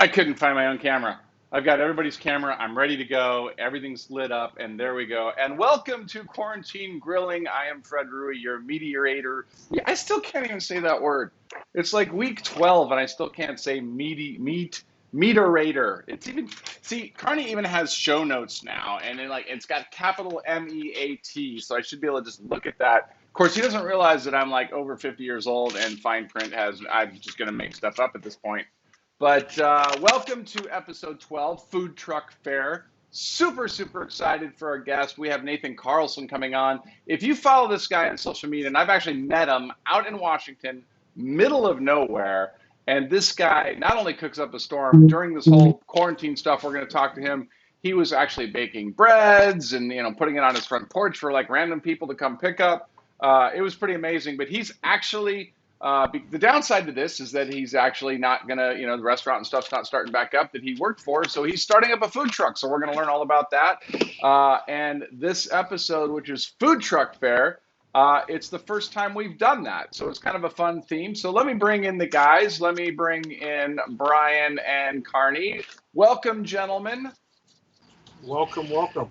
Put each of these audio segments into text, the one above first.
I couldn't find my own camera. I've got everybody's camera. I'm ready to go. Everything's lit up, and there we go. And welcome to Quarantine Grilling. I am Fred Rui, your mediator. Yeah, I still can't even say that word. It's like week 12, and I still can't say meaterator. It's even Carney even has show notes now, and it's got capital MEAT, so I should be able to just look at that. Of course, he doesn't realize that I'm like over 50 years old, and fine print has. I'm just gonna make stuff up at this point. But welcome to episode 12, Food Truck Fair. Super, super excited for our guest. We have Nathan Carlson coming on. If you follow this guy on social media, and I've actually met him out in Washington, middle of nowhere, and this guy not only cooks up a storm, during this whole quarantine stuff, we're going to talk to him. He was actually baking breads and putting it on his front porch for like random people to come pick up. It was pretty amazing, but he's actually the downside to this is that he's actually not going to, the restaurant and stuff's not starting back up that he worked for. So he's starting up a food truck. So we're going to learn all about that. And this episode, which is Food Truck Fair, it's the first time we've done that. So it's kind of a fun theme. So let me bring in the guys. Let me bring in Brian and Carney. Welcome, gentlemen. Welcome, welcome.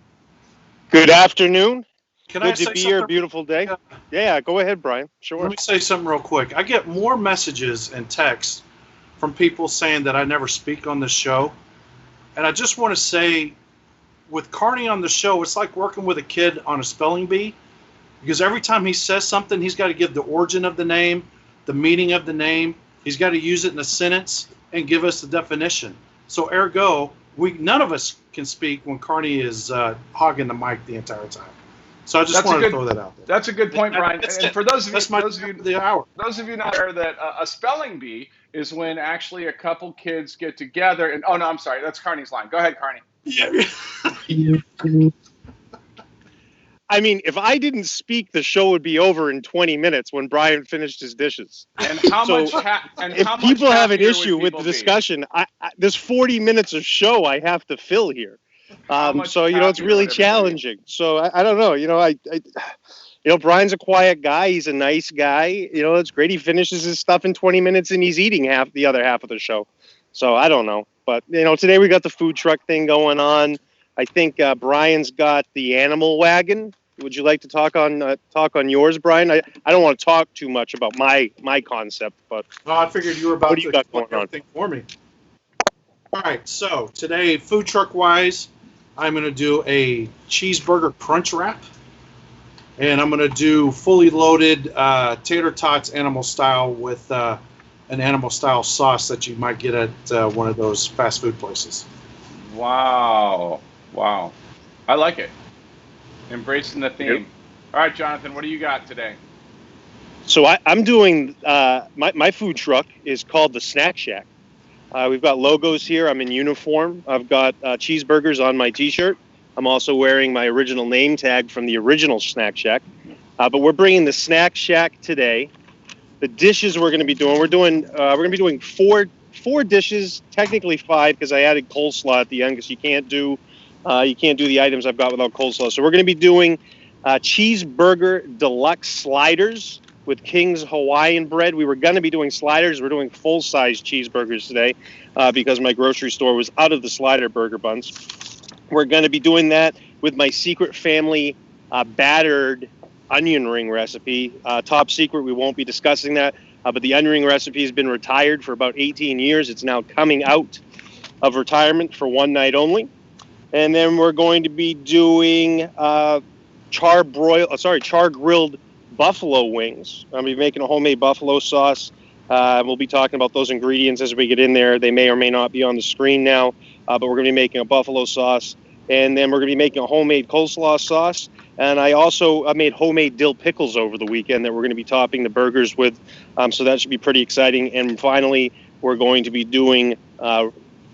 Good afternoon. Can I Good say to be something? here. Beautiful day. Yeah, go ahead, Brian. Sure. Let me say something real quick. I get more messages and texts from people saying that I never speak on this show. And I just want to say, with Carney on the show, it's like working with a kid on a spelling bee. Because every time he says something, he's got to give the origin of the name, the meaning of the name. He's got to use it in a sentence and give us the definition. So ergo, none of us can speak when Carney is hogging the mic the entire time. So I just wanted to throw that out there. That's a good point, Brian. And for those of you, those of you not aware that a spelling bee is when actually a couple kids get together and oh no, I'm sorry, that's Carney's line. Go ahead, Carney. Yeah. I mean, if I didn't speak, the show would be over in 20 minutes when Brian finished his dishes. And how much? If people have an issue with the discussion, there's 40 minutes of show I have to fill here. So it's really challenging. So I don't know. Brian's a quiet guy. He's a nice guy. It's great. He finishes his stuff in 20 minutes and he's eating the other half of the show. So I don't know. But today we got the food truck thing going on. I think Brian's got the Animal Wagon. Would you like to talk on yours, Brian? I don't want to talk too much about my concept, but I figured you were about to explain everything for me. All right. So today, food truck wise, I'm going to do a Cheeseburger Crunch wrap, and I'm going to do fully loaded tater tots animal style with an animal style sauce that you might get at one of those fast food places. Wow. I like it. Embracing the theme. Yep. All right, Jonathan, what do you got today? So I'm doing my food truck is called the Snack Shack. We've got logos here. I'm in uniform. I've got cheeseburgers on my T-shirt. I'm also wearing my original name tag from the original Snack Shack. But we're bringing the Snack Shack today. The dishes we're going to be doing. We're going to be doing four dishes, technically 5 because I added coleslaw at the end because you can't do the items I've got without coleslaw. So we're going to be doing cheeseburger deluxe sliders with King's Hawaiian bread. We were going to be doing sliders. We're doing full-size cheeseburgers today because my grocery store was out of the slider burger buns. We're going to be doing that with my secret family battered onion ring recipe. Top secret, we won't be discussing that. But the onion ring recipe has been retired for about 18 years. It's now coming out of retirement for one night only. And then we're going to be doing Char Grilled Buffalo Wings. I'll be making a homemade buffalo sauce. We'll be talking about those ingredients as we get in there. They may or may not be on the screen now, but we're going to be making a buffalo sauce. And then we're going to be making a homemade coleslaw sauce. And I also made homemade dill pickles over the weekend that we're going to be topping the burgers with. So that should be pretty exciting. And finally, we're going to be doing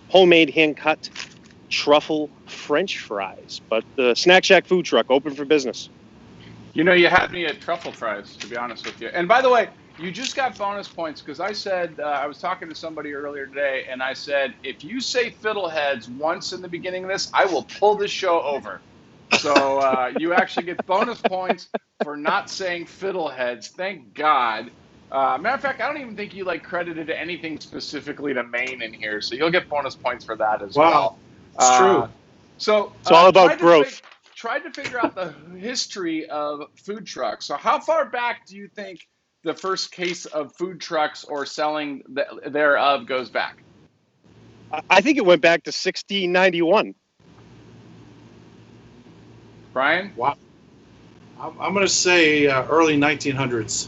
homemade hand-cut truffle French fries. But the Snack Shack food truck, open for business. You had me at truffle fries, to be honest with you. And by the way, you just got bonus points because I said, I was talking to somebody earlier today, and I said, if you say fiddleheads once in the beginning of this, I will pull this show over. So you actually get bonus points for not saying fiddleheads. Thank God. Matter of fact, I don't even think you like credited anything specifically to Maine in here, so you'll get bonus points for that as Wow, well. it's Uh, true. so It's all about tried to growth. tried to figure out the history of food trucks. So how far back do you think the first case of food trucks or selling thereof goes back? I think it went back to 1691. Brian? Wow. I'm going to say early 1900s.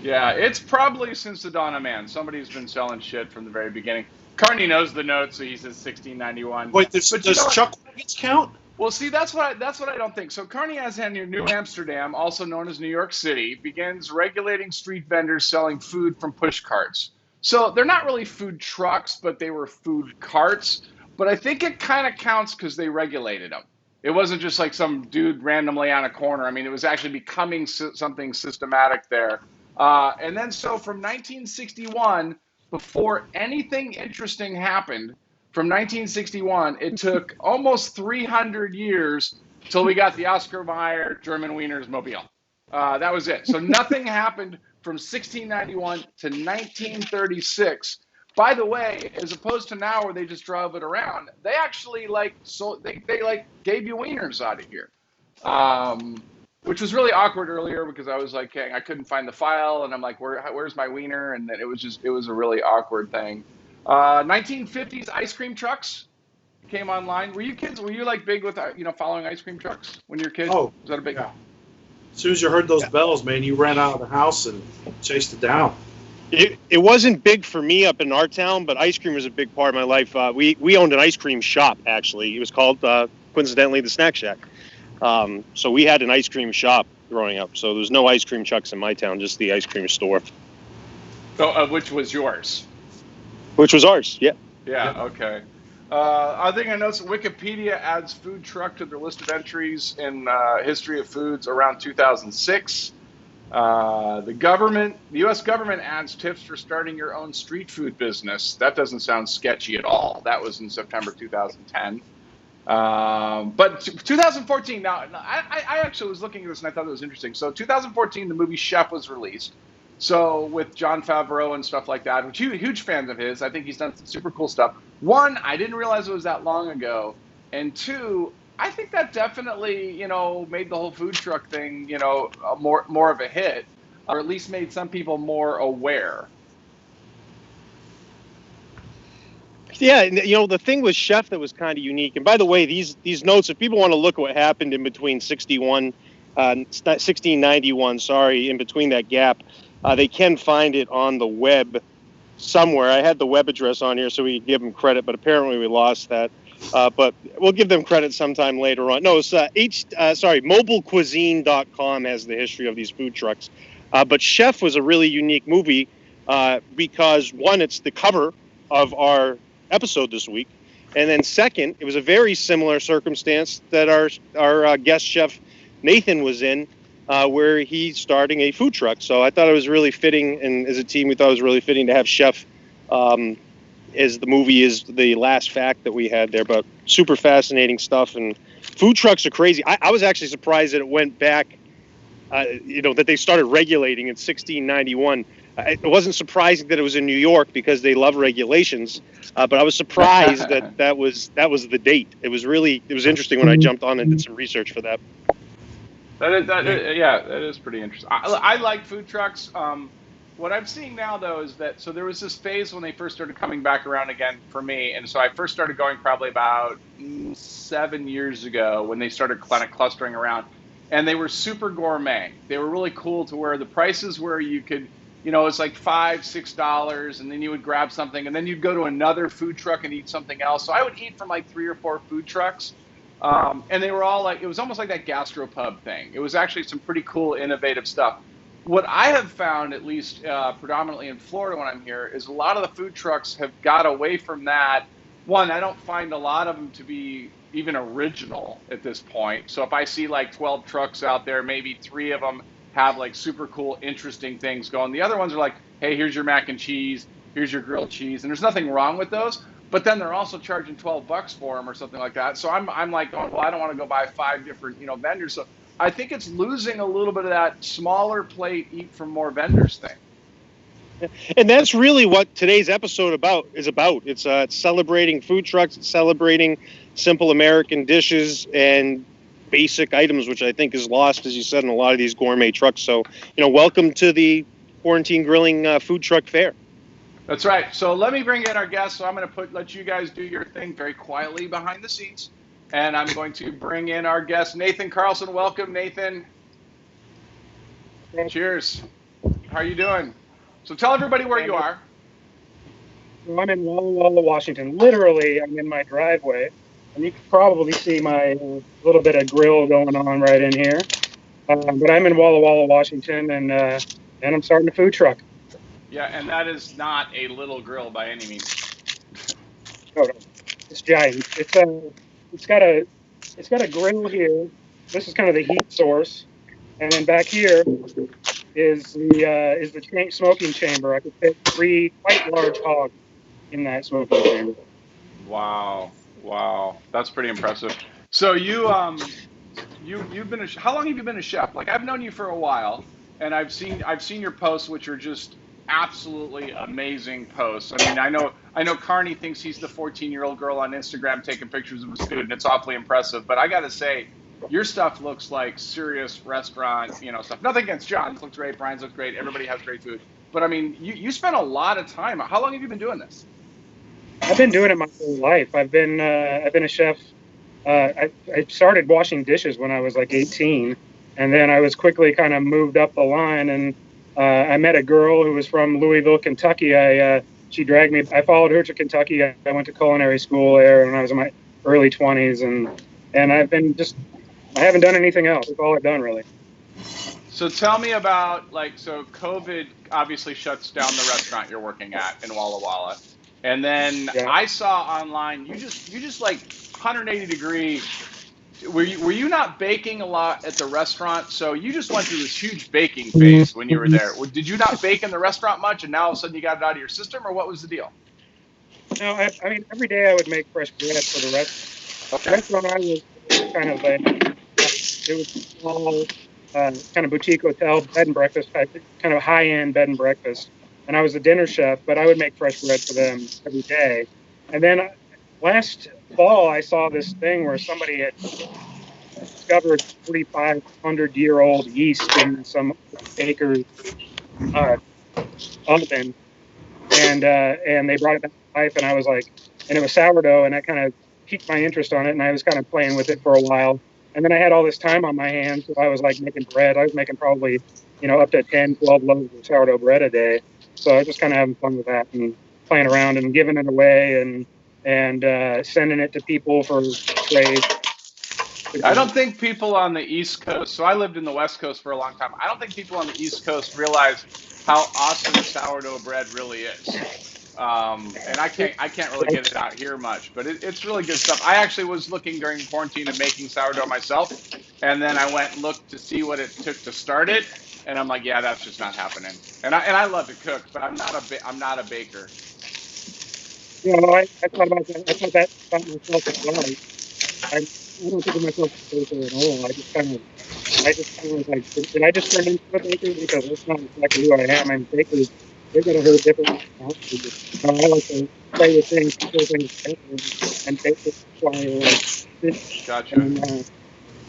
Yeah, it's probably since the dawn of man. Somebody's been selling shit from the very beginning. Carney knows the note, so he says 1691. Wait, But you know does what? Chuck Wagons count? Well, see, that's what I don't think. So Carney has had near New Amsterdam, also known as New York City, begins regulating street vendors selling food from push carts. So they're not really food trucks, but they were food carts. But I think it kind of counts because they regulated them. It wasn't just like some dude randomly on a corner. I mean, it was actually becoming something systematic there. And then so from 1961, before anything interesting happened, from 1961, it took almost 300 years till we got the Oscar Mayer German Wieners Mobile. That was it. So nothing happened from 1691 to 1936. By the way, as opposed to now where they just drove it around, they actually they like gave you wieners out of here, which was really awkward earlier because I was like, hey, I couldn't find the file, and I'm like, where's my wiener? And then it was a really awkward thing. 1950s ice cream trucks came online. Were you kids? Were you like big with following ice cream trucks when you were kids? Oh, Was that a big? yeah. As soon as you heard those bells, man, you ran out of the house and chased it down. It wasn't big for me up in our town, but ice cream was a big part of my life. We owned an ice cream shop, actually. It was called, coincidentally, the Snack Shack. So we had an ice cream shop growing up. So there was no ice cream trucks in my town, just the ice cream store. So, which was yours? Which was ours, yeah. Yeah. Okay. I think I noticed Wikipedia adds food truck to their list of entries in history of foods around 2006. The U.S. government adds tips for starting your own street food business. That doesn't sound sketchy at all. That was in September 2010. But 2014, now I actually was looking at this and I thought it was interesting. So 2014, the movie Chef was released. So with Jon Favreau and stuff like that, which huge fans of his, I think he's done some super cool stuff. One, I didn't realize it was that long ago, and two, I think that definitely made the whole food truck thing more of a hit, or at least made some people more aware. Yeah, and, the thing with Chef that was kind of unique, and by the way, these notes, if people want to look at what happened in between 1691, in between that gap, they can find it on the web somewhere. I had the web address on here so we could give them credit, but apparently we lost that. But we'll give them credit sometime later on. No, it's mobilecuisine.com has the history of these food trucks. But Chef was a really unique movie because, one, it's the cover of our episode this week, and then second, it was a very similar circumstance that our guest chef Nathan was in, where he's starting a food truck. So I thought it was really fitting, and as a team, we thought it was really fitting to have Chef as the movie is the last fact that we had there. But super fascinating stuff, and food trucks are crazy. I was actually surprised that it went back, that they started regulating in 1691. It wasn't surprising that it was in New York because they love regulations, but I was surprised that was the date. It was interesting when I jumped on and did some research for that. That is pretty interesting. I like food trucks. What I'm seeing now, though, is that there was this phase when they first started coming back around again for me, and so I first started going probably about 7 years ago when they started kind of clustering around, and they were super gourmet. They were really cool to where the prices were you could, it's like $5-6, and then you would grab something, and then you'd go to another food truck and eat something else. So I would eat from like 3 or 4 food trucks. And they were all like, it was almost like that gastropub thing. It was actually some pretty cool, innovative stuff. What I have found, at least predominantly in Florida when I'm here, is a lot of the food trucks have got away from that. One, I don't find a lot of them to be even original at this point. So if I see like 12 trucks out there, maybe 3 of them have like super cool, interesting things going. The other ones are like, hey, here's your mac and cheese, here's your grilled cheese. And there's nothing wrong with those. But then they're also charging $12 for them or something like that. So I'm like, going, well, I don't want to go buy 5 different vendors. So I think it's losing a little bit of that smaller plate, eat from more vendors thing. And that's really what today's episode is about. It's celebrating food trucks, it's celebrating simple American dishes and basic items, which I think is lost, as you said, in a lot of these gourmet trucks. So, welcome to the Quarantine Grilling Food Truck Fair. That's right. So let me bring in our guests. So I'm going to let you guys do your thing very quietly behind the scenes. And I'm going to bring in our guest, Nathan Carlson. Welcome, Nathan. Cheers. How are you doing? So tell everybody where you are. So I'm in Walla Walla, Washington. Literally, I'm in my driveway. And you can probably see my little bit of grill going on right in here. But I'm in Walla Walla, Washington, and I'm starting a food truck. Yeah, and that is not a little grill by any means. Oh, no. It's giant. It's got a grill here. This is kind of the heat source, and then back here is the smoking chamber. I could fit 3 quite large hogs in that smoking chamber. Wow, that's pretty impressive. So you've been how long have you been a chef? Like I've known you for a while, and I've seen your posts, which are just absolutely amazing posts. I mean, I know Carney thinks he's the 14-year-old girl on Instagram taking pictures of his food, and it's awfully impressive. But I got to say, your stuff looks like serious restaurant, stuff. Nothing against John's, looks great. Brian's looks great. Everybody has great food. But I mean, you spent a lot of time. How long have you been doing this? I've been doing it my whole life. I've been a chef. I started washing dishes when I was like 18, and then I was quickly kind of moved up the line. And I met a girl who was from Louisville, Kentucky. She dragged me. I followed her to Kentucky. I went to culinary school there when I was in my early 20s, and I haven't done anything else. That's all I've done really. So tell me about so COVID obviously shuts down the restaurant you're working at in Walla Walla. And then yeah. I saw online you just like 180 degree. Were you not baking a lot at the restaurant? So you just went through this huge baking phase when you were there. Did you not bake in the restaurant much, and now all of a sudden you got it out of your system, or what was the deal? No, I mean every day I would make fresh bread for the restaurant. Okay. The restaurant I was kind of it was a small kind of boutique hotel bed and breakfast type, kind of high end bed and breakfast. And I was a dinner chef, but I would make fresh bread for them every day. And then last fall, I saw this thing where somebody had discovered 4,500-year-old yeast in some baker's oven, and they brought it back to life. And I was like, and it was sourdough, and that kind of piqued my interest on it. And I was kind of playing with it for a while. And then I had all this time on my hands, so I was like making bread. I was making probably, up to 10, 12 loaves of sourdough bread a day. So I was just kind of having fun with that and playing around and giving it away and sending it to people for trade. I don't think people on the East Coast, so I lived in the West Coast for a long time. I don't think people on the East Coast realize how awesome sourdough bread really is. And I can't really get it out here much, but it's really good stuff. I actually was looking during quarantine at making sourdough myself, and then I went and looked to see what it took to start it. And I'm like, yeah, that's just not happening. And I love to cook, but I'm not a baker. I thought about that. I thought that about myself as well. I don't think of myself as a baker at all. I just kind of was like, did I just turn into a baker? Because that's not exactly who I am. I'm bakers. They've got a whole different personality. I like to play with things, kill things together, and bake it require this. Gotcha.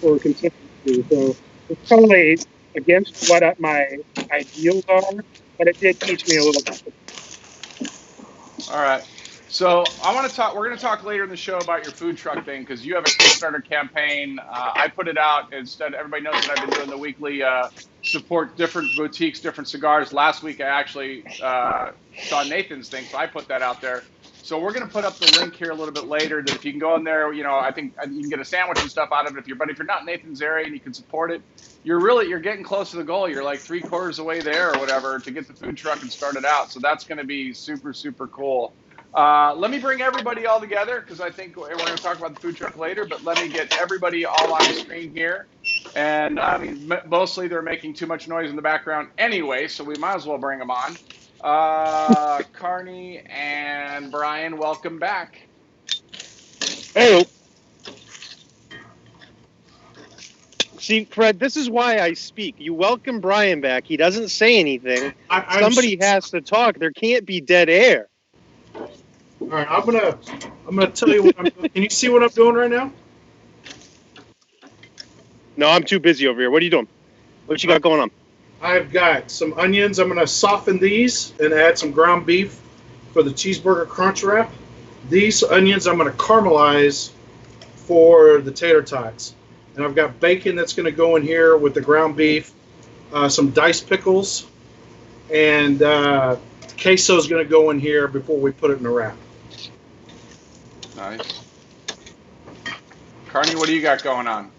For consistency. So it's totally against what my ideals are, but it did teach me a little bit. All right. So we're going to talk later in the show about your food truck thing, because you have a Kickstarter campaign. I put it out instead. Everybody knows that I've been doing the weekly support different boutiques, different cigars. Last week I actually saw Nathan's thing, so I put that out there. So we're going to put up the link here a little bit later that if you can go in there, I think you can get a sandwich and stuff out of it. But if you're not in Nathan's area and you can support it, you're getting close to the goal. You're like 3/4 away there or whatever to get the food truck and start it out. So that's going to be super, super cool. Let me bring everybody all together, because I think we're going to talk about the food truck later, but let me get everybody all on the screen here. And I mean, mostly they're making too much noise in the background anyway, so we might as well bring them on. Carney and Brian, welcome back. Hey. See, Fred, this is why I speak. You welcome Brian back. He doesn't say anything. Somebody has to talk. There can't be dead air. All right, I'm gonna tell you what I'm doing. Can you see what I'm doing right now? No, I'm too busy over here. What are you doing? What you got going on? I've got some onions. I'm gonna soften these and add some ground beef for the Cheeseburger Crunch wrap. These onions I'm gonna caramelize for the tater tots. And I've got bacon that's gonna go in here with the ground beef, some diced pickles, and queso is gonna go in here before we put it in the wrap. Nice. Carney, what do you got going on?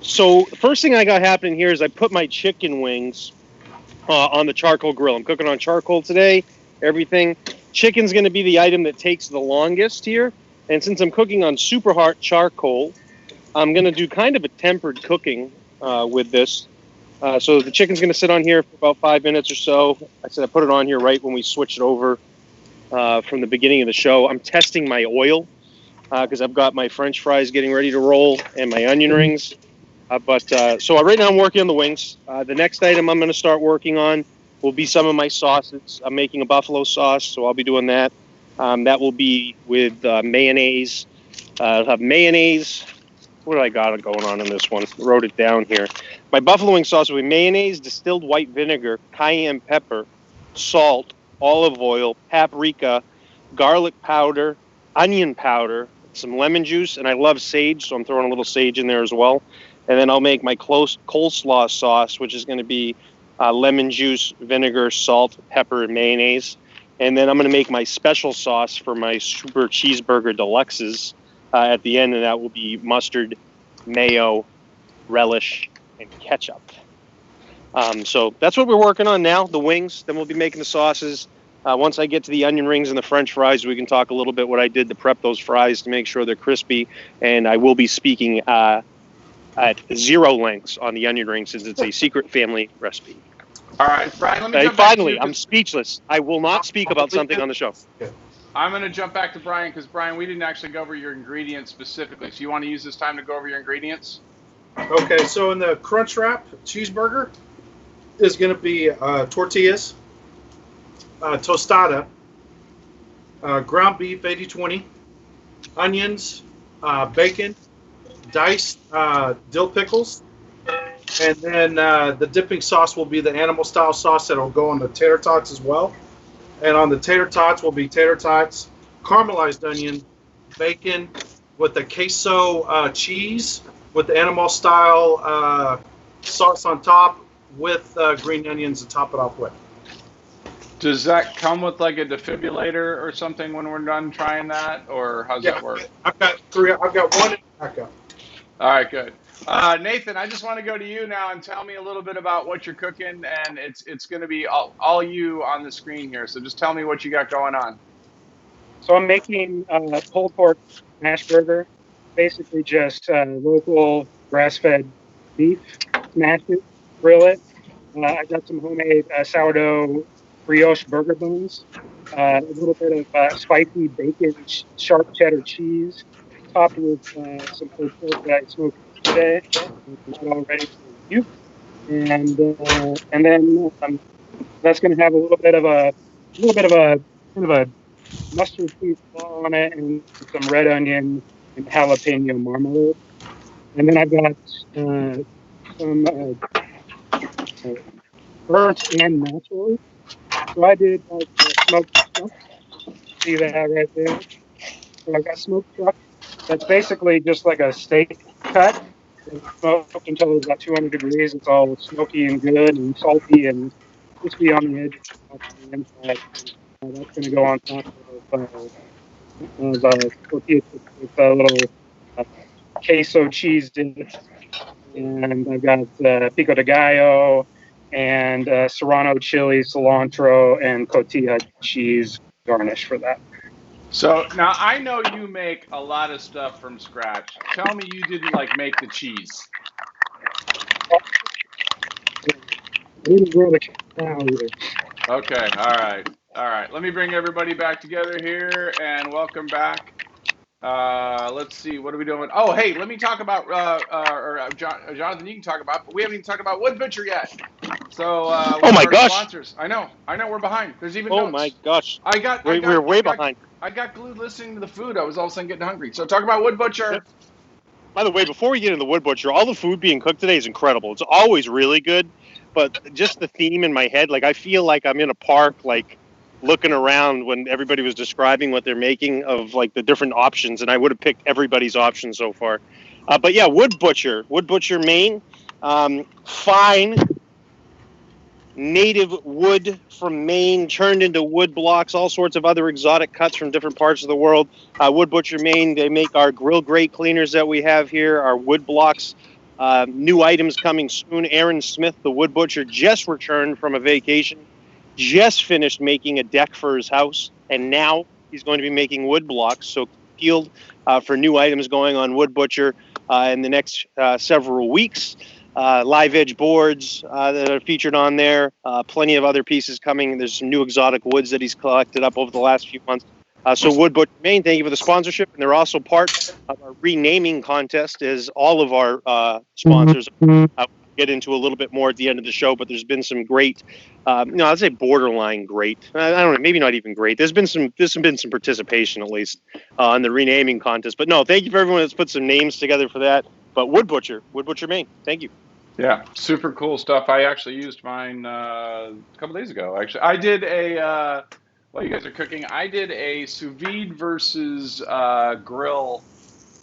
So the first thing I got happening here is I put my chicken wings on the charcoal grill. I'm cooking on charcoal today. Everything. Chicken's going to be the item that takes the longest here. And since I'm cooking on super hot charcoal, I'm going to do kind of a tempered cooking with this. So the chicken's going to sit on here for about 5 minutes or so. I said I put it on here right when we switched it over from the beginning of the show. I'm testing my oil because I've got my French fries getting ready to roll and my onion rings. So right now I'm working on the wings. The next item I'm going to start working on will be some of my sauces. I'm making a buffalo sauce, so I'll be doing that. That will be with mayonnaise. I'll have mayonnaise. What do I got going on in this one? I wrote it down here. My buffalo wing sauce will be mayonnaise, distilled white vinegar, cayenne pepper, salt, olive oil, paprika, garlic powder, onion powder, some lemon juice, and I love sage, so I'm throwing a little sage in there as well. And then I'll make my coleslaw sauce, which is going to be lemon juice, vinegar, salt, pepper, and mayonnaise. And then I'm going to make my special sauce for my Super Cheeseburger Deluxes at the end, and that will be mustard, mayo, relish, and ketchup. So that's what we're working on now, the wings. Then we'll be making the sauces. Once I get to the onion rings and the French fries, we can talk a little bit what I did to prep those fries to make sure they're crispy. And I will be speaking at zero lengths on the onion rings since it's a secret family recipe. All right, Brian, let me jump finally, back to you. I'm speechless. I will not speak about something on the show. I'm going to jump back to Brian because, Brian, we didn't actually go over your ingredients specifically. So you want to use this time to go over your ingredients? Okay, so in the crunch wrap cheeseburger is going to be tortillas, tostada, ground beef 80-20, onions, bacon, diced dill pickles, and then the dipping sauce will be the Animal Style sauce that will go on the tater tots as well. And on the tater tots will be tater tots, caramelized onion, bacon with the queso cheese with the Animal Style sauce on top with green onions to top it off with. Does that come with like a defibrillator or something when we're done trying that, or how's that work? I've got three. I've got one in the backup. All right, good. Nathan, I just want to go to you now and tell me a little bit about what you're cooking, and it's going to be all you on the screen here. So just tell me what you got going on. So I'm making pulled pork mash burger, basically just local grass-fed beef, smash it, grill it. I got some homemade sourdough brioche burger buns, a little bit of spicy bacon, sharp cheddar cheese, topped with some pulled pork that I smoked today, which is all ready for you. And then that's going to have a little bit of a kind of a mustard cheese on it and some red onion and jalapeno marmalade. And then I've got some burnt and nachos. So I did like smoked chuck. See that right there? So I've got smoked chuck. That's basically just like a steak cut. It's smoked until it's about 200 degrees. It's all smoky and good and salty and crispy on the edge on the inside. That's going to go on top of tortilla chips with a little queso cheese dip. And I've got pico de gallo and serrano chili, cilantro, and cotija cheese garnish for that. So now I know you make a lot of stuff from scratch. Tell me you didn't like make the cheese. I didn't grow the cow either. Okay, all right. Let me bring everybody back together here and welcome back Let's see. What are we doing? Oh, hey, let me talk about, Jonathan, you can talk about, but we haven't even talked about Wood Butcher yet. So Oh one of my our gosh. sponsors. I know, we're behind. There's even Oh my notes. gosh. I got, I We're got, I way got, behind. I got glued listening to the food. I was all of a sudden getting hungry. So talk about Wood Butcher. By the way, before we get into the Wood Butcher, all the food being cooked today is incredible. It's always really good, but just the theme in my head, like I feel like I'm in a park, like looking around when everybody was describing what they're making of like the different options, and I would have picked everybody's options so far. But yeah, Wood Butcher, Maine, fine native wood from Maine turned into wood blocks, all sorts of other exotic cuts from different parts of the world. Wood Butcher Maine, they make our grill grate cleaners that we have here, our wood blocks. New items coming soon. Aaron Smith, the Wood Butcher, just returned from a vacation, just finished making a deck for his house, and now he's going to be making wood blocks. So peeled for new items going on Wood Butcher in the next several weeks. Live edge boards that are featured on there. Plenty of other pieces coming. There's some new exotic woods that he's collected up over the last few months. So Wood Butcher Maine, thank you for the sponsorship. And they're also part of our renaming contest, as all of our sponsors get into a little bit more at the end of the show. But there's been some great, I'd say borderline great. I don't know, maybe not even great. There's been some participation at least in the renaming contest. But no, thank you for everyone that's put some names together for that. But Wood Butcher Maine, thank you. Yeah, super cool stuff. I actually used mine a couple days ago. Actually, I did a while you guys are cooking, I did a sous vide versus grill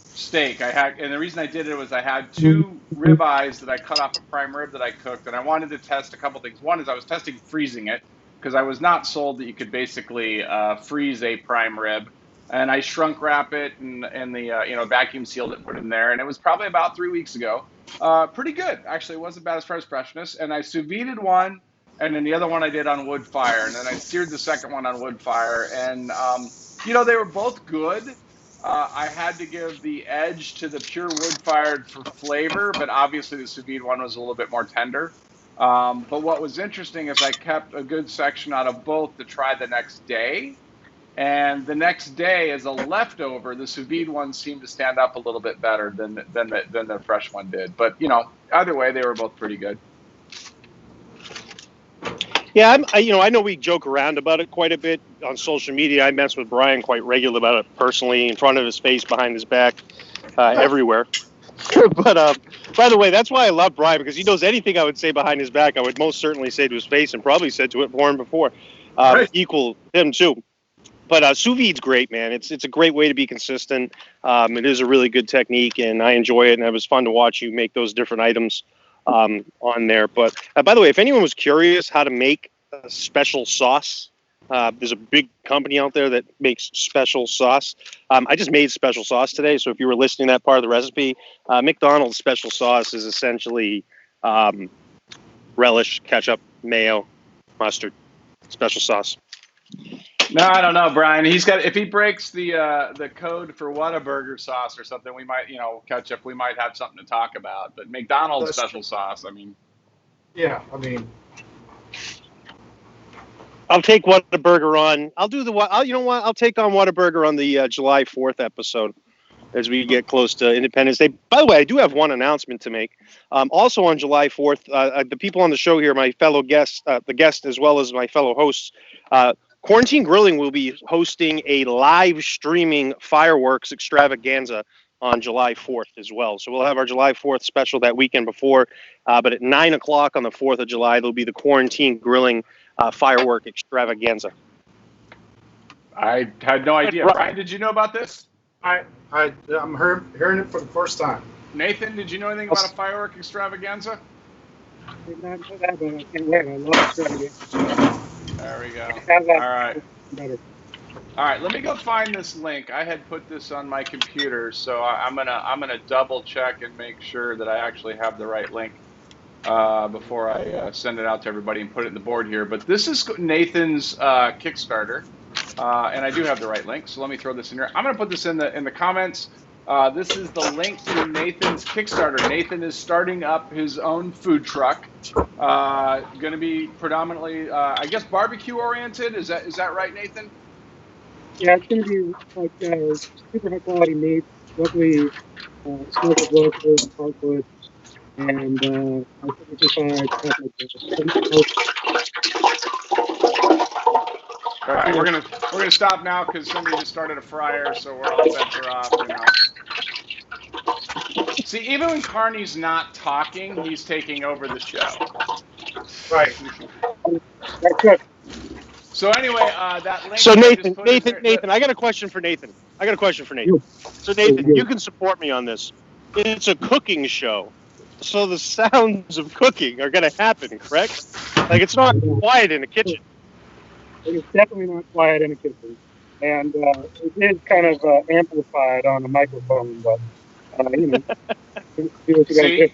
steak. And the reason I did it was I had two ribeyes that I cut off a prime rib that I cooked, and I wanted to test a couple things. One is I was testing freezing it because I was not sold that you could basically freeze a prime rib. And I shrunk wrap it and the vacuum sealed it, put it in there, and it was probably about 3 weeks ago. Pretty good, actually. It wasn't bad as far as freshness. And I sous vide'd one, and then the other one I did on wood fire, and then I seared the second one on wood fire. And they were both good. I had to give the edge to the pure wood fired for flavor, but obviously the sous vide one was a little bit more tender. But what was interesting is I kept a good section out of both to try the next day. And the next day, as a leftover, the sous vide one seemed to stand up a little bit better than the fresh one did. But either way, they were both pretty good. Yeah, I know we joke around about it quite a bit on social media. I mess with Brian quite regularly about it personally, in front of his face, behind his back, everywhere. But by the way, that's why I love Brian, because he knows anything I would say behind his back, I would most certainly say to his face, and probably said to it for him before. Right. Equal him too. But sous vide's great, man. It's a great way to be consistent. It is a really good technique, and I enjoy it. And it was fun to watch you make those different items on there. But by the way, if anyone was curious how to make a special sauce, there's a big company out there that makes special sauce. I just made special sauce today. So if you were listening to that part of the recipe, McDonald's special sauce is essentially relish, ketchup, mayo, mustard, special sauce. No, I don't know, Brian. If he breaks the code for Whataburger sauce or something, we might, ketchup, we might have something to talk about. But McDonald's special sauce, I mean. Yeah, I mean. I'll take Whataburger on. I'll take on Whataburger on the July 4th episode as we get close to Independence Day. By the way, I do have one announcement to make. Also on July 4th, the people on the show here, my fellow guests, the guest as well as my fellow hosts, Quarantine Grilling will be hosting a live streaming fireworks extravaganza on July 4th as well. So we'll have our July 4th special that weekend before, but at 9 o'clock on the 4th of July, there'll be the Quarantine Grilling firework extravaganza. I had no idea. Brian, did you know about this? I'm hearing it for the first time. Nathan, did you know anything about a firework extravaganza? I did not know that, but I can't wait. I love extravaganza. There we go. All right. All right, let me go find this link. I had put this on my computer, so I'm gonna double check and make sure that I actually have the right link before I send it out to everybody and put it in the board here. But this is Nathan's Kickstarter, and I do have the right link. So let me throw this in here. I'm gonna put this in the comments. This is the link to Nathan's Kickstarter. Nathan is starting up his own food truck. Going to be predominantly, I guess, barbecue oriented. Is that right, Nathan? Yeah, it's going to be like super high quality meat, locally smoked with locals, hardwood, and our signature side stuff like this. All right, we're gonna stop now because somebody just started a fryer, so we're all bets are off. You know. See, even when Carney's not talking, he's taking over the show. Right. That's good. So anyway, that link So that I just Nathan, put in Nathan, there, Nathan, I got a question for Nathan. So Nathan, you can support me on this. It's a cooking show, so the sounds of cooking are going to happen, correct? Like it's not quiet in the kitchen. It is definitely not quiet in a kitchen. And it is kind of amplified on a microphone, but, you know, do what you got to do.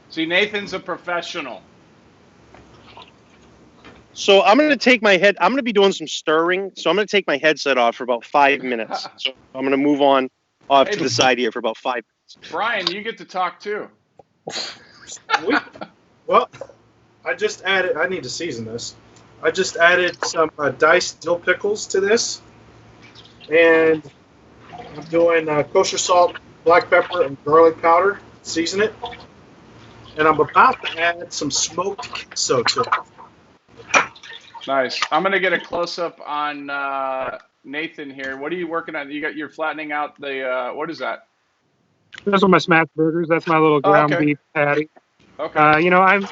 see, Nathan's a professional. So I'm going to take my head. I'm going to be doing some stirring. So I'm going to take my headset off for about 5 minutes. So I'm going to move on off to the side here for about 5 minutes. Brian, you get to talk too. Well, I just added. I need to season this. I just added some diced dill pickles to this, and I'm doing kosher salt, black pepper, and garlic powder. Season it, and I'm about to add some smoked queso to it. Nice. I'm gonna get a close up on Nathan here. What are you working on? You're flattening out the what is that? Those are my smash burgers. That's my little ground beef patty. Okay. You know, I'm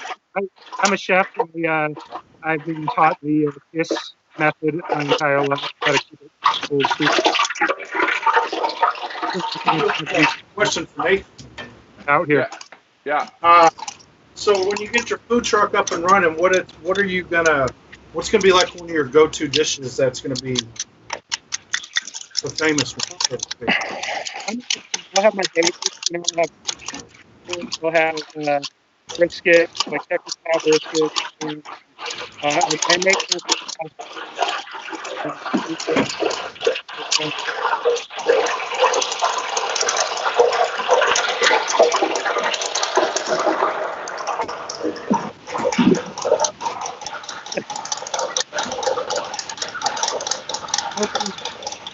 a chef. I've been taught the KISS method my entire life. How to keep it old secret. Question for Nathan. Out here. Yeah. So when you get your food truck up and running, what's gonna be like one of your go-to dishes that's gonna be the famous one? I'll have my basics. You know, I'll have brisket, like Texas cow brisket. I make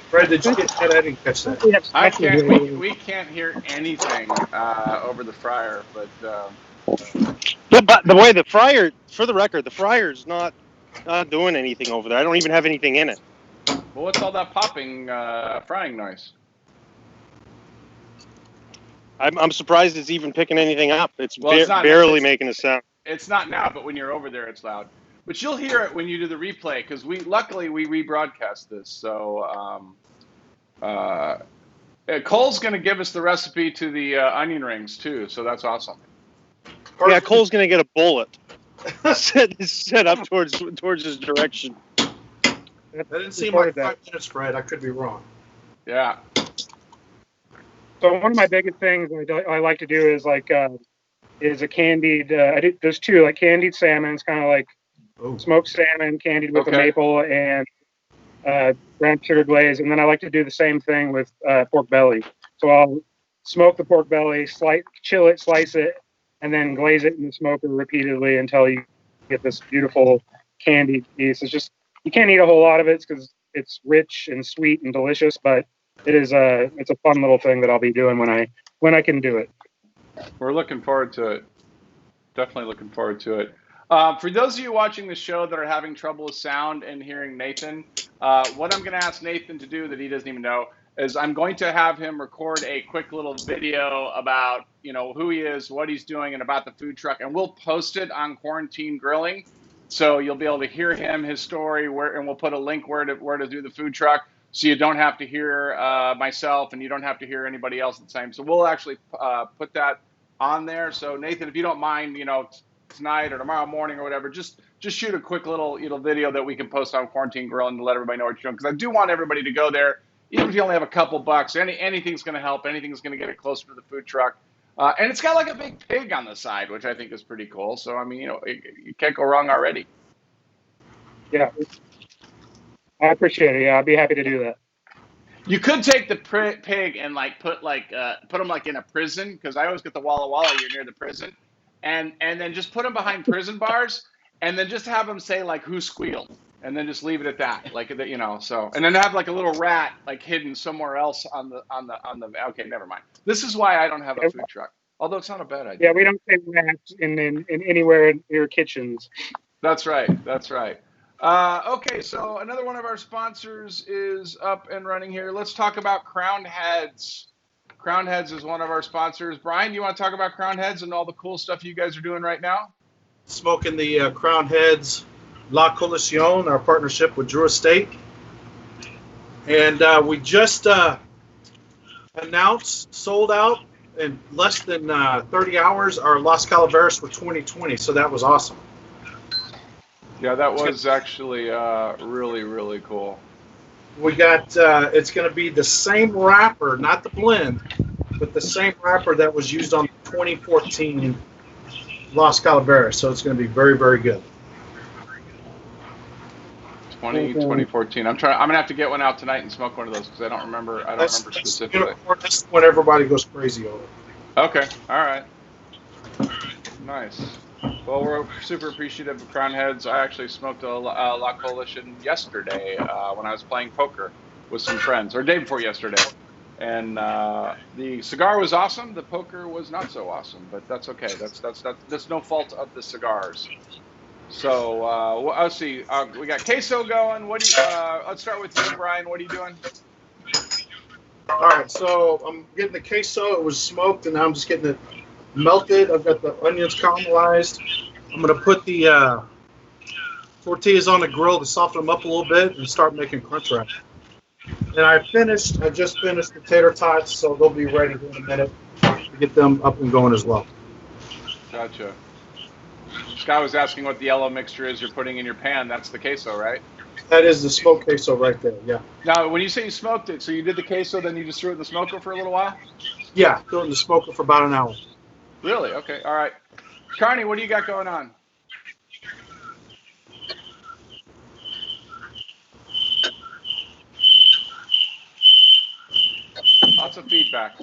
Fred, did you get that? I didn't catch that. I can't. We can't hear anything over the fryer, but. Yeah, but the way the fryer, for the record, the fryer's not doing anything over there. I don't even have anything in it. Well, what's all that popping frying noise? I'm surprised it's even picking anything up. It's barely making a sound. It's not now, but when you're over there, it's loud. But you'll hear it when you do the replay because luckily we rebroadcast this. So Cole's going to give us the recipe to the onion rings too. So that's awesome. Yeah, Cole's going to get a bullet set up towards his direction. That didn't seem like 5 minutes, Fred. I could be wrong. Yeah. So one of my biggest things I like to do is is a candied. I do there's two like candied salmon. It's kind of like smoked salmon candied with a maple and brown sugar glaze, and then I like to do the same thing with pork belly. So I'll smoke the pork belly, chill it, slice it, and then glaze it in the smoker repeatedly until you get this beautiful candied piece. It's just you can't eat a whole lot of it because it's rich and sweet and delicious, but it's a fun little thing that I'll be doing when I can do it. We're looking forward to it. Definitely looking forward to it. For those of you watching the show that are having trouble with sound and hearing Nathan, what I'm going to ask Nathan to do that he doesn't even know is I'm going to have him record a quick little video about, who he is, what he's doing, and about the food truck, and we'll post it on Quarantine Grilling, so you'll be able to hear him, his story, and we'll put a link where to do the food truck, so you don't have to hear myself and you don't have to hear anybody else at the same. So we'll actually put that on there. So Nathan, if you don't mind, tonight or tomorrow morning or whatever, just shoot a quick little video that we can post on Quarantine Grilling to let everybody know what you're doing, because I do want everybody to go there. Even if you only have a couple bucks, anything's going to help. Anything's going to get it closer to the food truck. And it's got like a big pig on the side, which I think is pretty cool. So, I mean, you can't go wrong already. Yeah. I appreciate it. Yeah, I'd be happy to do that. You could take the pig and put them in a prison, because I always get the Walla Walla, you're near the prison, and then just put them behind prison bars, and then just have them say who squealed. and then just leave it at that, like you know. So, and then have like a little rat like hidden somewhere else on the. Okay, never mind. This is why I don't have a Yeah, food truck. Although it's not a bad yeah, idea. we don't say rats in anywhere near kitchens. That's right. That's right. Okay, so another one of our sponsors is up and running here. Let's talk about Crowned Heads. Crowned Heads is one of our sponsors. Brian, you want to talk about Crowned Heads and all the cool stuff you guys are doing right now? Smoking the Crown Heads La Coalition, our partnership with Drew Estate. And we just announced, sold out in less than 30 hours, our Las Calaveras for 2020. So that was awesome. Yeah, that was actually really, really cool. We got, it's going to be the same wrapper, not the blend, but the same wrapper that was used on the 2014 Las Calaveras. So it's going to be very, very good. 2014. I'm gonna have to get one out tonight and smoke one of those because I don't remember specifically. That's when everybody goes crazy over. Okay. All right. Nice. Well, we're super appreciative of Crown Heads. I actually smoked a La Coalition yesterday when I was playing poker with some friends, or day before yesterday. And the cigar was awesome. The poker was not so awesome, but that's okay. That's no fault of the cigars. So let's see. We got queso going. What do you? Let's start with you, Brian. What are you doing? All right, so I'm getting the queso. It was smoked, and now I'm just getting it melted. I've got the onions caramelized. I'm going to put the tortillas on the grill to soften them up a little bit and start making crunch wrap. And I just finished the tater tots, so they'll be ready in a minute to get them up and going as well. Gotcha. Scott was asking what the yellow mixture is you're putting in your pan. That's the queso, right? That is the smoked queso right there, yeah. Now, when you say you smoked it, so you did the queso, then you just threw it in the smoker for a little while? Yeah, threw it in the smoker for about an hour. Really? Okay. All right. Carney, what do you got going on? Lots of feedback.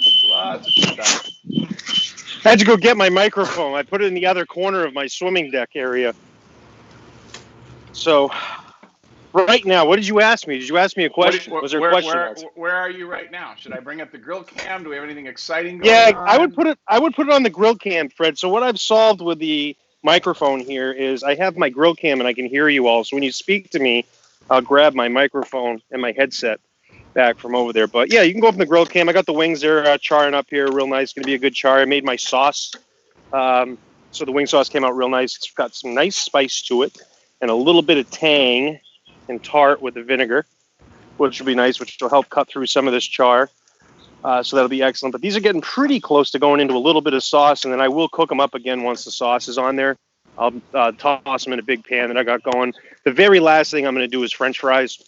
I had to go get my microphone. I put it in the other corner of my swimming deck area. So, right now, what did you ask me? Did you ask me a question? Was there a question? Where are you right now? Should I bring up the grill cam? Do we have anything exciting going on? Yeah, I would put it on the grill cam, Fred. So what I've solved with the microphone here is I have my grill cam and I can hear you all. So when you speak to me, I'll grab my microphone and my headset back from over there. But yeah, you can go up in the grill cam. I got the wings there charring up here real nice. Going to be a good char. I made my sauce. So the wing sauce came out real nice. It's got some nice spice to it and a little bit of tang and tart with the vinegar, which will be nice, which will help cut through some of this char. So that'll be excellent. But these are getting pretty close to going into a little bit of sauce, and then I will cook them up again once the sauce is on there. I'll toss them in a big pan that I got going. The very last thing I'm going to do is French fries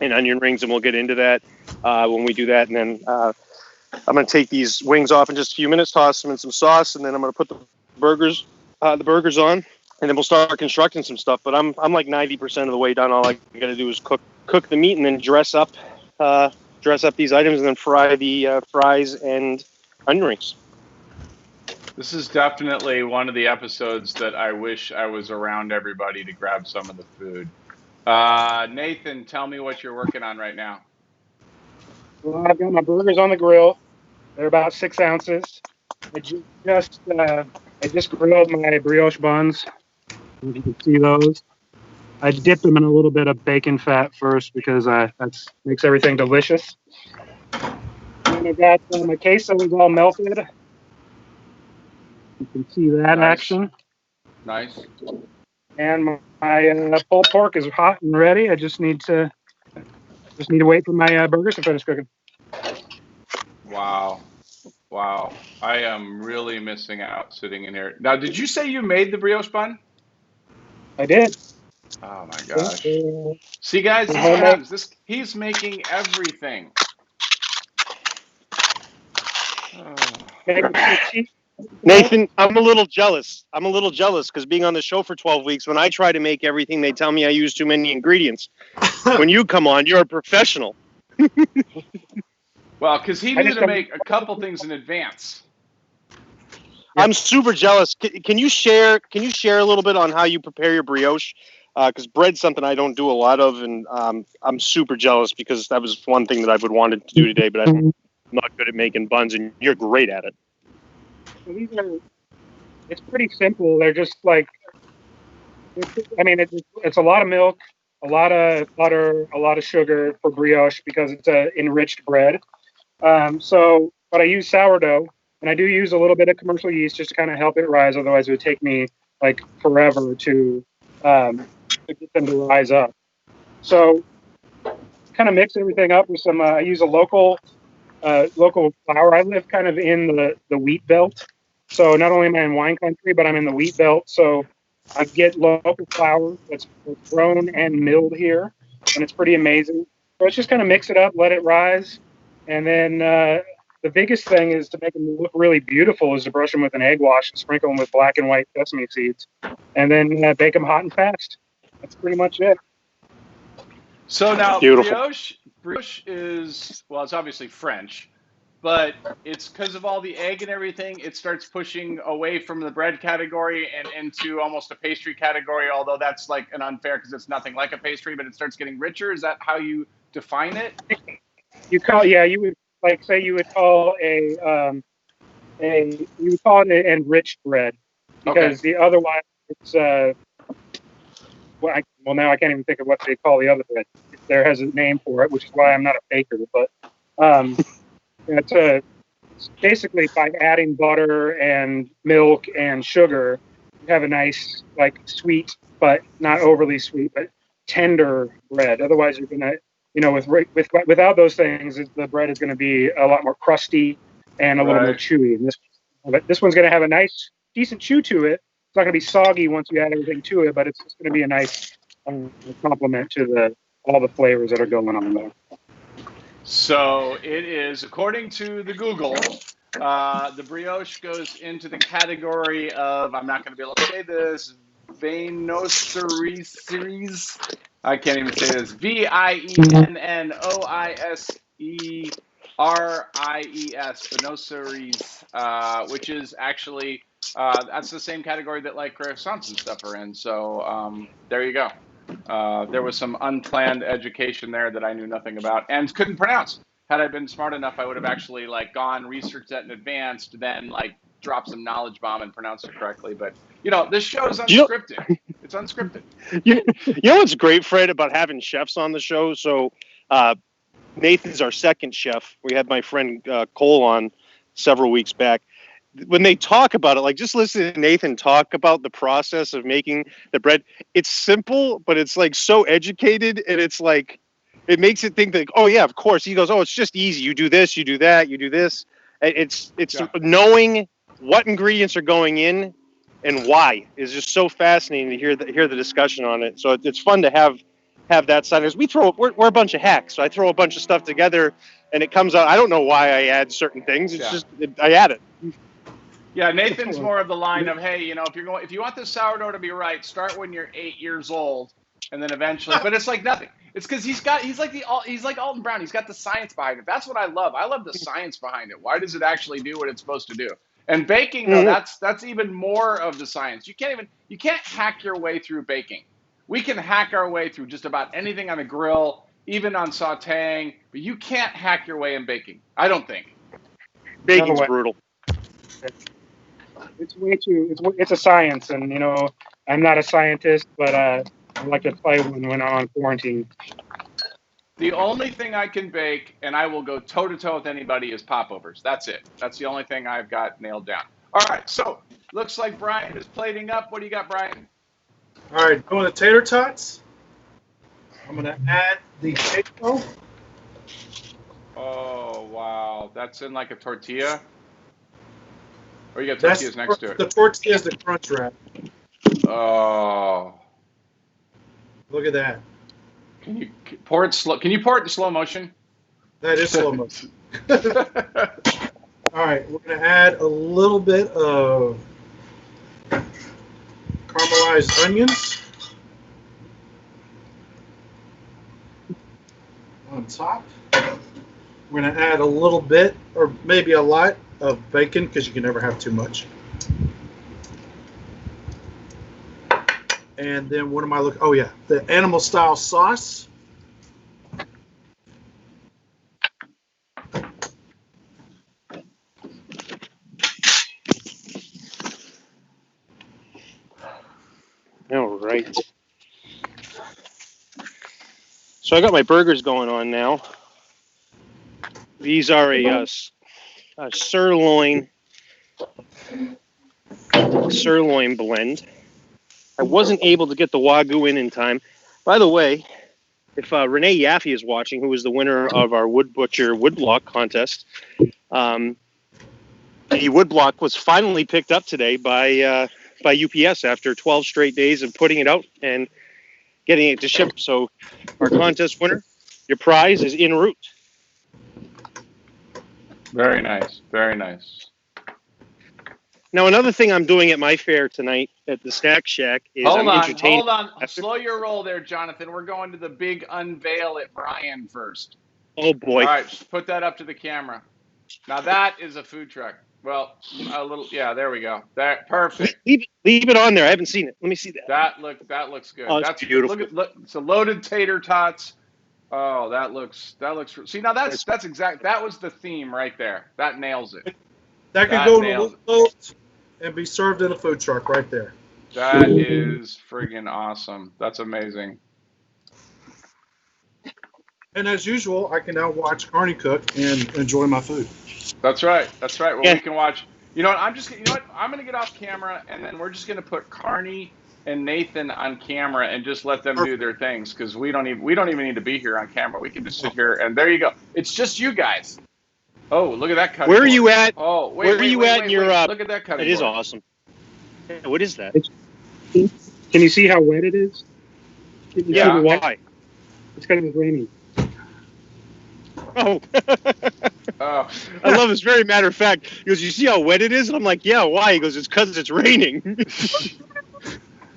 and onion rings, and we'll get into that when we do that. And then I'm going to take these wings off in just a few minutes, toss them in some sauce, and then I'm going to put the burgers on, and then we'll start constructing some stuff. But I'm like 90% of the way done. All I got to do is cook the meat and then dress up these items and then fry the fries and onion rings. This is definitely one of the episodes that I wish I was around everybody to grab some of the food. Nathan, tell me what you're working on right now. Well, I've got my burgers on the grill. They're about 6 ounces. I just grilled my brioche buns. You can see those. I dipped them in a little bit of bacon fat first because that makes everything delicious. And I got my queso is all melted. You can see that action. Nice. And my pulled pork is hot and ready. I just need to wait for my burgers to finish cooking. Wow. I am really missing out sitting in here. Now, did you say you made the brioche bun? I did. Oh my gosh. See, guys, this is what happens. He's making everything. Nathan, I'm a little jealous because being on the show for 12 weeks, when I try to make everything, they tell me I use too many ingredients. When you come on, you're a professional. Well, because he knew to make a couple things in advance. I'm super jealous. Can you share a little bit on how you prepare your brioche? because bread's something I don't do a lot of, and I'm super jealous because that was one thing that I would wanted to do today, but I'm not good at making buns, and you're great at it. So it's pretty simple. They're just like, it's a lot of milk, a lot of butter, a lot of sugar for brioche because it's a enriched bread. But I use sourdough, and I do use a little bit of commercial yeast just to kind of help it rise. Otherwise, it would take me like forever to get them to rise up. So, kind of mix everything up with some. I use a local flour. I live kind of in the wheat belt, so not only am I in wine country, but I'm in the wheat belt. So I get local flour that's grown and milled here, and it's pretty amazing. So let's just kind of mix it up, let it rise, and then the biggest thing is to make them look really beautiful is to brush them with an egg wash and sprinkle them with black and white sesame seeds, and then bake them hot and fast. That's pretty much it. So now brioche is, well, it's obviously French, but it's because of all the egg and everything, it starts pushing away from the bread category and into almost a pastry category, although that's like an unfair because it's nothing like a pastry, but it starts getting richer. Is that how you define it? You would like say you would call it an enriched bread because the otherwise it's now I can't even think of what they call the other bread. There has a name for it, which is why I'm not a baker. But it's basically by adding butter and milk and sugar, you have a nice like sweet but not overly sweet but tender bread. Otherwise, you're gonna without those things, the bread is going to be a lot more crusty and a little more chewy. And this one's going to have a nice, decent chew to it. It's not going to be soggy once you add everything to it, but it's just going to be a nice complement to all the flavors that are going on there. So it is, according to the Google, the brioche goes into the category of, I'm not going to be able to say this, Viennoiseries. I can't even say this. Viennoiseries, Viennoiseries, which is actually that's the same category that like croissants and stuff are in. So there you go. There was some unplanned education there that I knew nothing about and couldn't pronounce. Had I been smart enough, I would have actually like gone researched that in advance, then like drop some knowledge bomb and pronounce it correctly. But this show is unscripted. It's unscripted. You know what's great, Fred, about having chefs on the show? So Nathan's our second chef. We had my friend Cole on several weeks back. When they talk about it, like just listen to Nathan talk about the process of making the bread. It's simple, but it's like so educated, and it's like it makes it think that, oh yeah, of course. He goes, oh, it's just easy. You do this, you do that, you do this. It's knowing what ingredients are going in and why is just so fascinating to hear the discussion on it. So it's fun to have that side. As we're a bunch of hacks, so I throw a bunch of stuff together, and it comes out. I don't know why I add certain things. It's just I add it. Yeah, Nathan's more of the line of, hey, if you want the sourdough to be right, start when you're 8 years old, and then eventually. But it's like nothing. It's because he's like Alton Brown. He's got the science behind it. That's what I love. I love the science behind it. Why does it actually do what it's supposed to do? And baking, though, that's even more of the science. You can't hack your way through baking. We can hack our way through just about anything on a grill, even on sautéing, but you can't hack your way in baking. I don't think. Baking's brutal. It's a science, and I'm not a scientist, but I like to play when I'm on quarantine. The only thing I can bake, and I will go toe-to-toe with anybody, is popovers. That's it. That's the only thing I've got nailed down. All right, so looks like Brian is plating up. What do you got, Brian? All right, going to tater tots. I'm going to add the potato. Oh, wow. That's in like a tortilla? Or you got tortillas next to it? The tortilla is the crunch wrap. Oh. Look at that. Can you pour it slow? Can you pour it in slow motion? That is slow motion. All right, we're going to add a little bit of caramelized onions on top. We're going to add a little bit, or maybe a lot, of bacon, because you can never have too much. And then what am I looking? Oh yeah, the Animal Style sauce. All right. So I got my burgers going on now. These are a sirloin blend. I wasn't able to get the Wagyu in time. By the way, if Renee Yaffe is watching, who was the winner of our Wood Butcher Woodblock contest, the woodblock was finally picked up today by UPS after 12 straight days of putting it out and getting it to ship. So our contest winner, your prize is en route. Very nice. Very nice. Now, another thing I'm doing at my fair tonight at the Snack Shack is Hold entertaining. on. Slow your roll there, Jonathan. We're going to the big unveil at Brian first. Oh, boy. All right, just put that up to the camera. Now that is a food truck. Well, a little, yeah, there we go. That perfect. Leave it on there. I haven't seen it. Let me see that. That looks good. Oh, that's beautiful. Look, it's a loaded tater tots. Oh, that looks. See, now that's exact. That was the theme right there. That nails it. That can go to the boat and be served in a food truck right there. That is friggin' awesome. That's amazing. And as usual, I can now watch Carney cook and enjoy my food. That's right. Well, yeah. We can watch. You know what? I'm going to get off camera, and then we're just going to put Carney and Nathan on camera and just let them do their things, because we don't even need to be here on camera. We can just sit here, and there you go. It's just you guys. Oh, look at that cutting Where are board. you at? Oh, wait. Where are you at in your? Look at that cutting It is board. awesome. Yeah, what is that? Can you see how wet it is? Yeah. Why? It's because it's raining. Oh. Oh. I love this. Very matter of fact. He goes, "You see how wet it is?" And I'm like, "Yeah, why?" He goes, "It's because it's raining."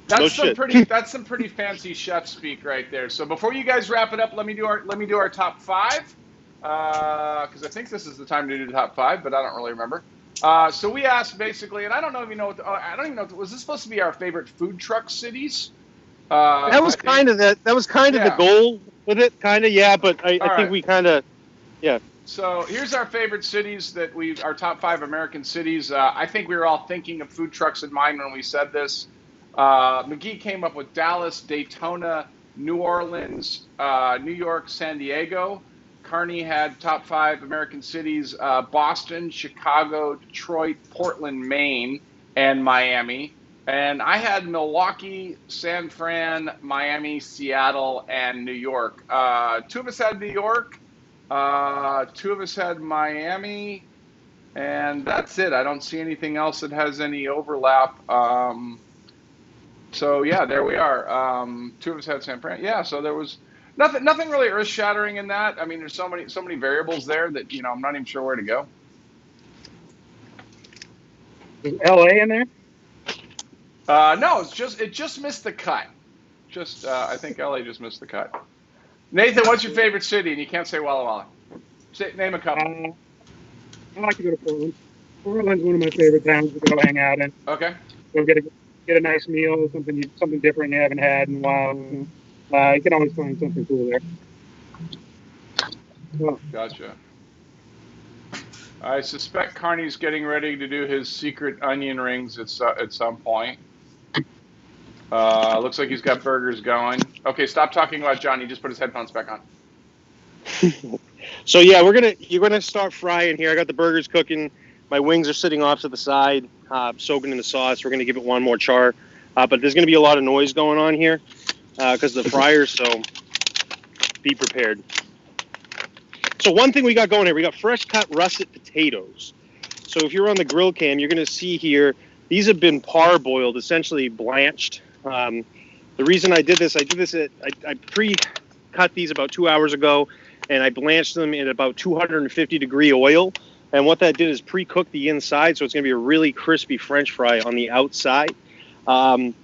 That's some pretty fancy chef speak right there. So before you guys wrap it up, let me do our top five, because I think this is the time to do the top five, but I don't really remember. So we asked basically, and I don't even know. Was this supposed to be our favorite food truck cities? That was kind of the goal with it, kind of, yeah. But I think we kind of, yeah. So here's our favorite cities our top 5 American cities. I think we were all thinking of food trucks in mind when we said this. McGee came up with Dallas, Daytona, New Orleans, New York, San Diego. Carney had top 5 American cities: Boston, Chicago, Detroit, Portland, Maine, and Miami. And I had Milwaukee, San Fran, Miami, Seattle, and New York. 2 of us had New York. 2 of us had Miami, and that's it. I don't see anything else that has any overlap. So yeah, there we are. 2 of us had San Fran. Yeah, so there was nothing really earth-shattering in that. I mean, there's so many variables there that I'm not even sure where to go. Is LA in there? No, it just missed the cut. I think LA just missed the cut. Nathan, what's your favorite city? And you can't say Walla Walla. Name a couple. I like to go to Portland. Portland's one of my favorite towns to go hang out in. Okay. Go get a nice meal, something different you haven't had in a while. You can always find something cool there. Oh. Gotcha. I suspect Carney's getting ready to do his secret onion rings at some point. Looks like he's got burgers going. Okay, stop talking about Johnny. He just put his headphones back on. So yeah, you're gonna start frying here. I got the burgers cooking. My wings are sitting off to the side, soaking in the sauce. We're gonna give it one more char, but there's gonna be a lot of noise going on here because of the fryers. So be prepared. So one thing we got going here, we got fresh cut russet potatoes. So if you're on the grill cam, you're gonna see here these have been parboiled, essentially blanched. The reason I did this, I pre-cut these about 2 hours ago, and I blanched them in about 250 degree oil. And what that did is pre-cook the inside, so it's going to be a really crispy French fry on the outside. And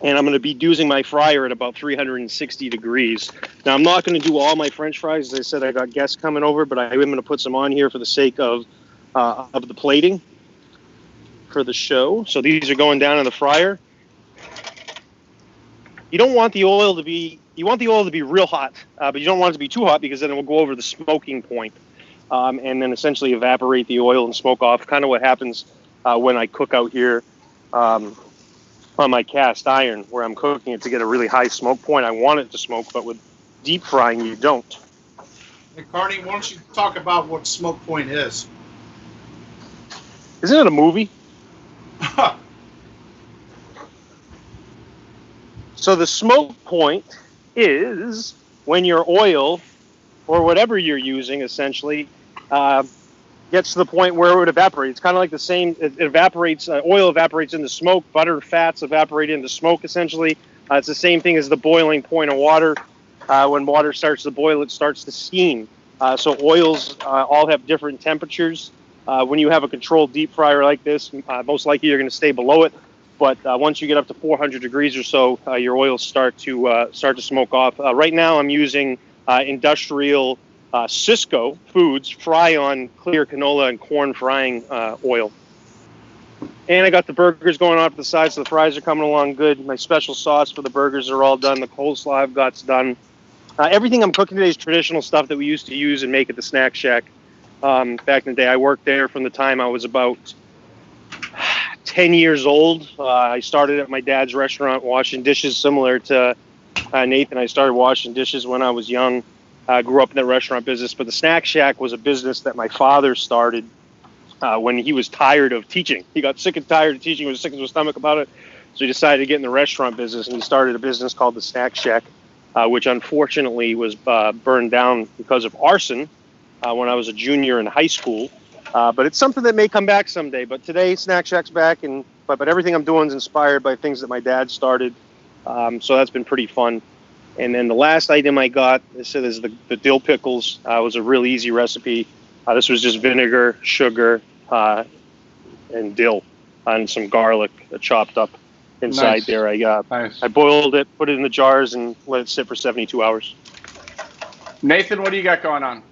I'm going to be using my fryer at about 360 degrees. Now, I'm not going to do all my French fries. As I said, I got guests coming over, but I am going to put some on here for the sake of the plating for the show. So these are going down in the fryer. you don't want the oil to be, you want the oil to be real hot, but you don't want it to be too hot because then it will go over the smoking point, and then essentially evaporate the oil and smoke off. Kind of what happens when I cook out here on my cast iron, where I'm cooking it to get a really high smoke point. I want it to smoke, but with deep frying, you don't. Hey, Carney, why don't you talk about what smoke point is? Isn't it a movie? So the smoke point is when your oil, or whatever you're using, essentially, gets to the point where it would evaporate. It's kind of like the same. It evaporates. Oil evaporates into smoke. Butter, fats evaporate into smoke. Essentially, it's the same thing as the boiling point of water. When water starts to boil, it starts to steam. So oils all have different temperatures. When you have a controlled deep fryer like this, most likely you're going to stay below it. But once you get up to 400 degrees or so, your oils start to smoke off. Right now, I'm using industrial Cisco Foods fry-on clear canola and corn frying oil. And I got the burgers going off to the side, so the fries are coming along good. My special sauce for the burgers are all done. The coleslaw I've got's done. Everything I'm cooking today is traditional stuff that we used to use and make at the Snack Shack. Back in the day, I worked there from the time I was about 10 years old. I started at my dad's restaurant washing dishes, similar to Nathan. I started washing dishes when I was young. I grew up in the restaurant business, but the Snack Shack was a business that my father started when he was tired of teaching. He got sick and tired of teaching. He was sick to his stomach about it, so he decided to get in the restaurant business, and he started a business called the Snack Shack, which unfortunately was burned down because of arson when I was a junior in high school. But it's something that may come back someday. But today, Snack Shack's back, but everything I'm doing is inspired by things that my dad started. So that's been pretty fun. And then the last item I got, is the dill pickles. It was a really easy recipe. This was just vinegar, sugar, and dill, and some garlic chopped up inside there. I boiled it, put it in the jars, and let it sit for 72 hours. Nathan, what do you got going on?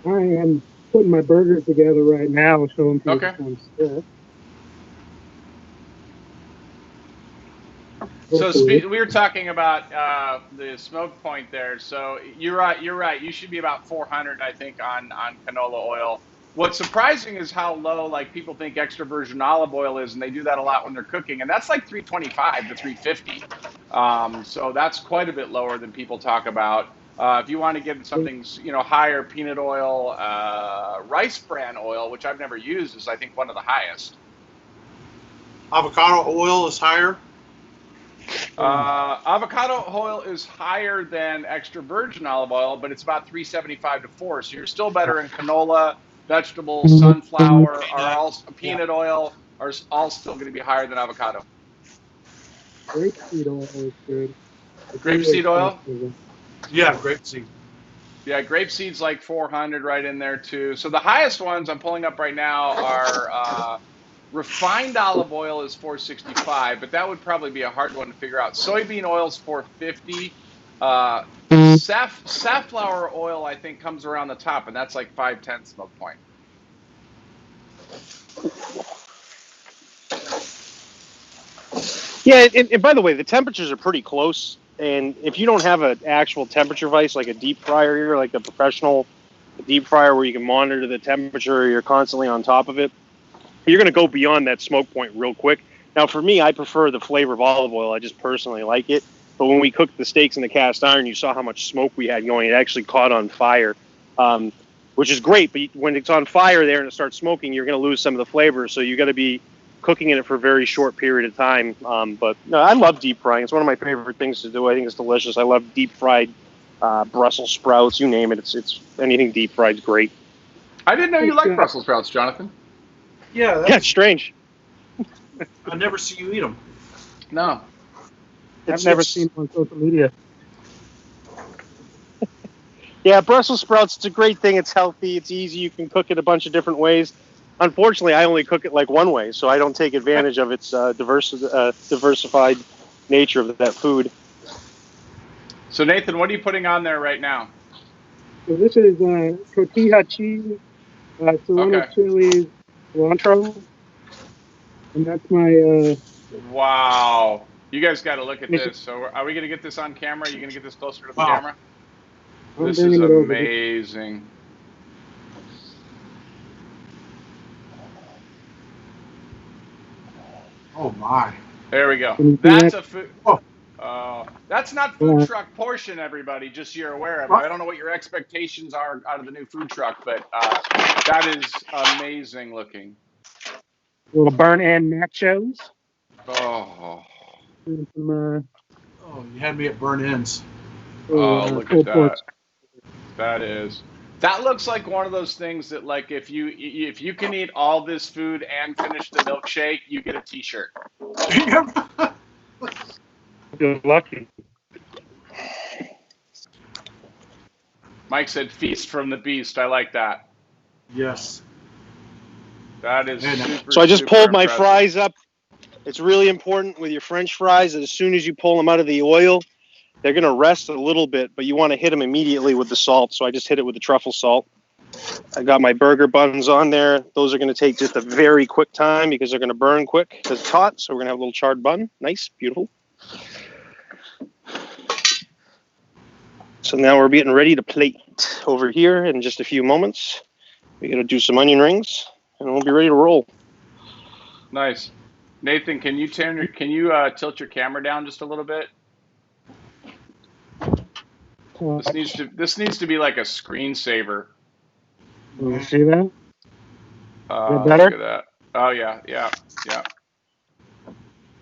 I am putting my burgers together right now, showing people some stuff. So we were talking about the smoke point there. So you're right. You should be about 400, I think, on canola oil. What's surprising is how low, like, people think extra virgin olive oil is, and they do that a lot when they're cooking, and that's like 325 to 350. So that's quite a bit lower than people talk about. If you want to get something, higher, peanut oil, rice bran oil, which I've never used, is I think one of the highest. Avocado oil is higher. Avocado oil is higher than extra virgin olive oil, but it's about 375 to 4. So you're still better in canola, vegetables, sunflower, peanut oil are all still going to be higher than avocado. Grapeseed oil is good. Grapeseed oil? Yeah, grapeseed. Yeah, grapeseed's like 400 right in there too. So the highest ones I'm pulling up right now are refined olive oil is 465, but that would probably be a hard one to figure out. Soybean oil is 450. Safflower oil, I think, comes around the top, and that's like 510 smoke point. Yeah, and by the way, the temperatures are pretty close. And if you don't have an actual temperature vise, like a deep fryer here, like a professional deep fryer where you can monitor the temperature, you're constantly on top of it, you're going to go beyond that smoke point real quick. Now, for me, I prefer the flavor of olive oil. I just personally like it. But when we cooked the steaks in the cast iron, you saw how much smoke we had going. It actually caught on fire, which is great. But when it's on fire there and it starts smoking, you're going to lose some of the flavor. So you got to be cooking in it for a very short period of time. But no, I love deep frying. It's one of my favorite things to do. I think it's delicious. I love deep fried Brussels sprouts. You name it. It's anything deep fried is great. I didn't know you liked Brussels sprouts, Jonathan. Yeah, it's strange. I never see you eat them. No. I've never seen them on social media. Yeah, Brussels sprouts, it's a great thing. It's healthy. It's easy. You can cook it a bunch of different ways. Unfortunately, I only cook it like one way, so I don't take advantage of its diversified nature of that food. So, Nathan, what are you putting on there right now? So this is tortilla cheese, serrano chilies, cilantro, and that's my... Wow. You guys got to look at Is it- this. So are we going to get this on camera? Are you going to get this closer to the Wow. camera? I'm This is bringing it over. amazing. Oh my. There we go. Can you see That's that? a food. Oh. That's not food truck portion, everybody. Just so you're aware of. I don't know what your expectations are out of the new food truck, but that is amazing looking. Little burn-end nachos. Oh, And some, Oh, you had me at burn ends. look at pulled pork. that. That looks like one of those things that, like, if you can eat all this food and finish the milkshake, you get a T-shirt. You're lucky. Mike said, "Feast from the beast." I like that. Yes. That is And, super. So I just super pulled my impressive. fries up. It's really important with your French fries that as soon as you pull them out of the oil, they're going to rest a little bit, but you want to hit them immediately with the salt. So I just hit it with the truffle salt. I got my burger buns on there. Those are going to take just a very quick time because they're going to burn quick because it's hot. So we're going to have a little charred bun. Nice, beautiful. So now we're getting ready to plate over here in just a few moments. We're going to do some onion rings and we'll be ready to roll. Nice, Nathan. Can you tilt your camera down just a little bit? This needs to be like a screensaver. You see that? Look better? at that. Oh yeah.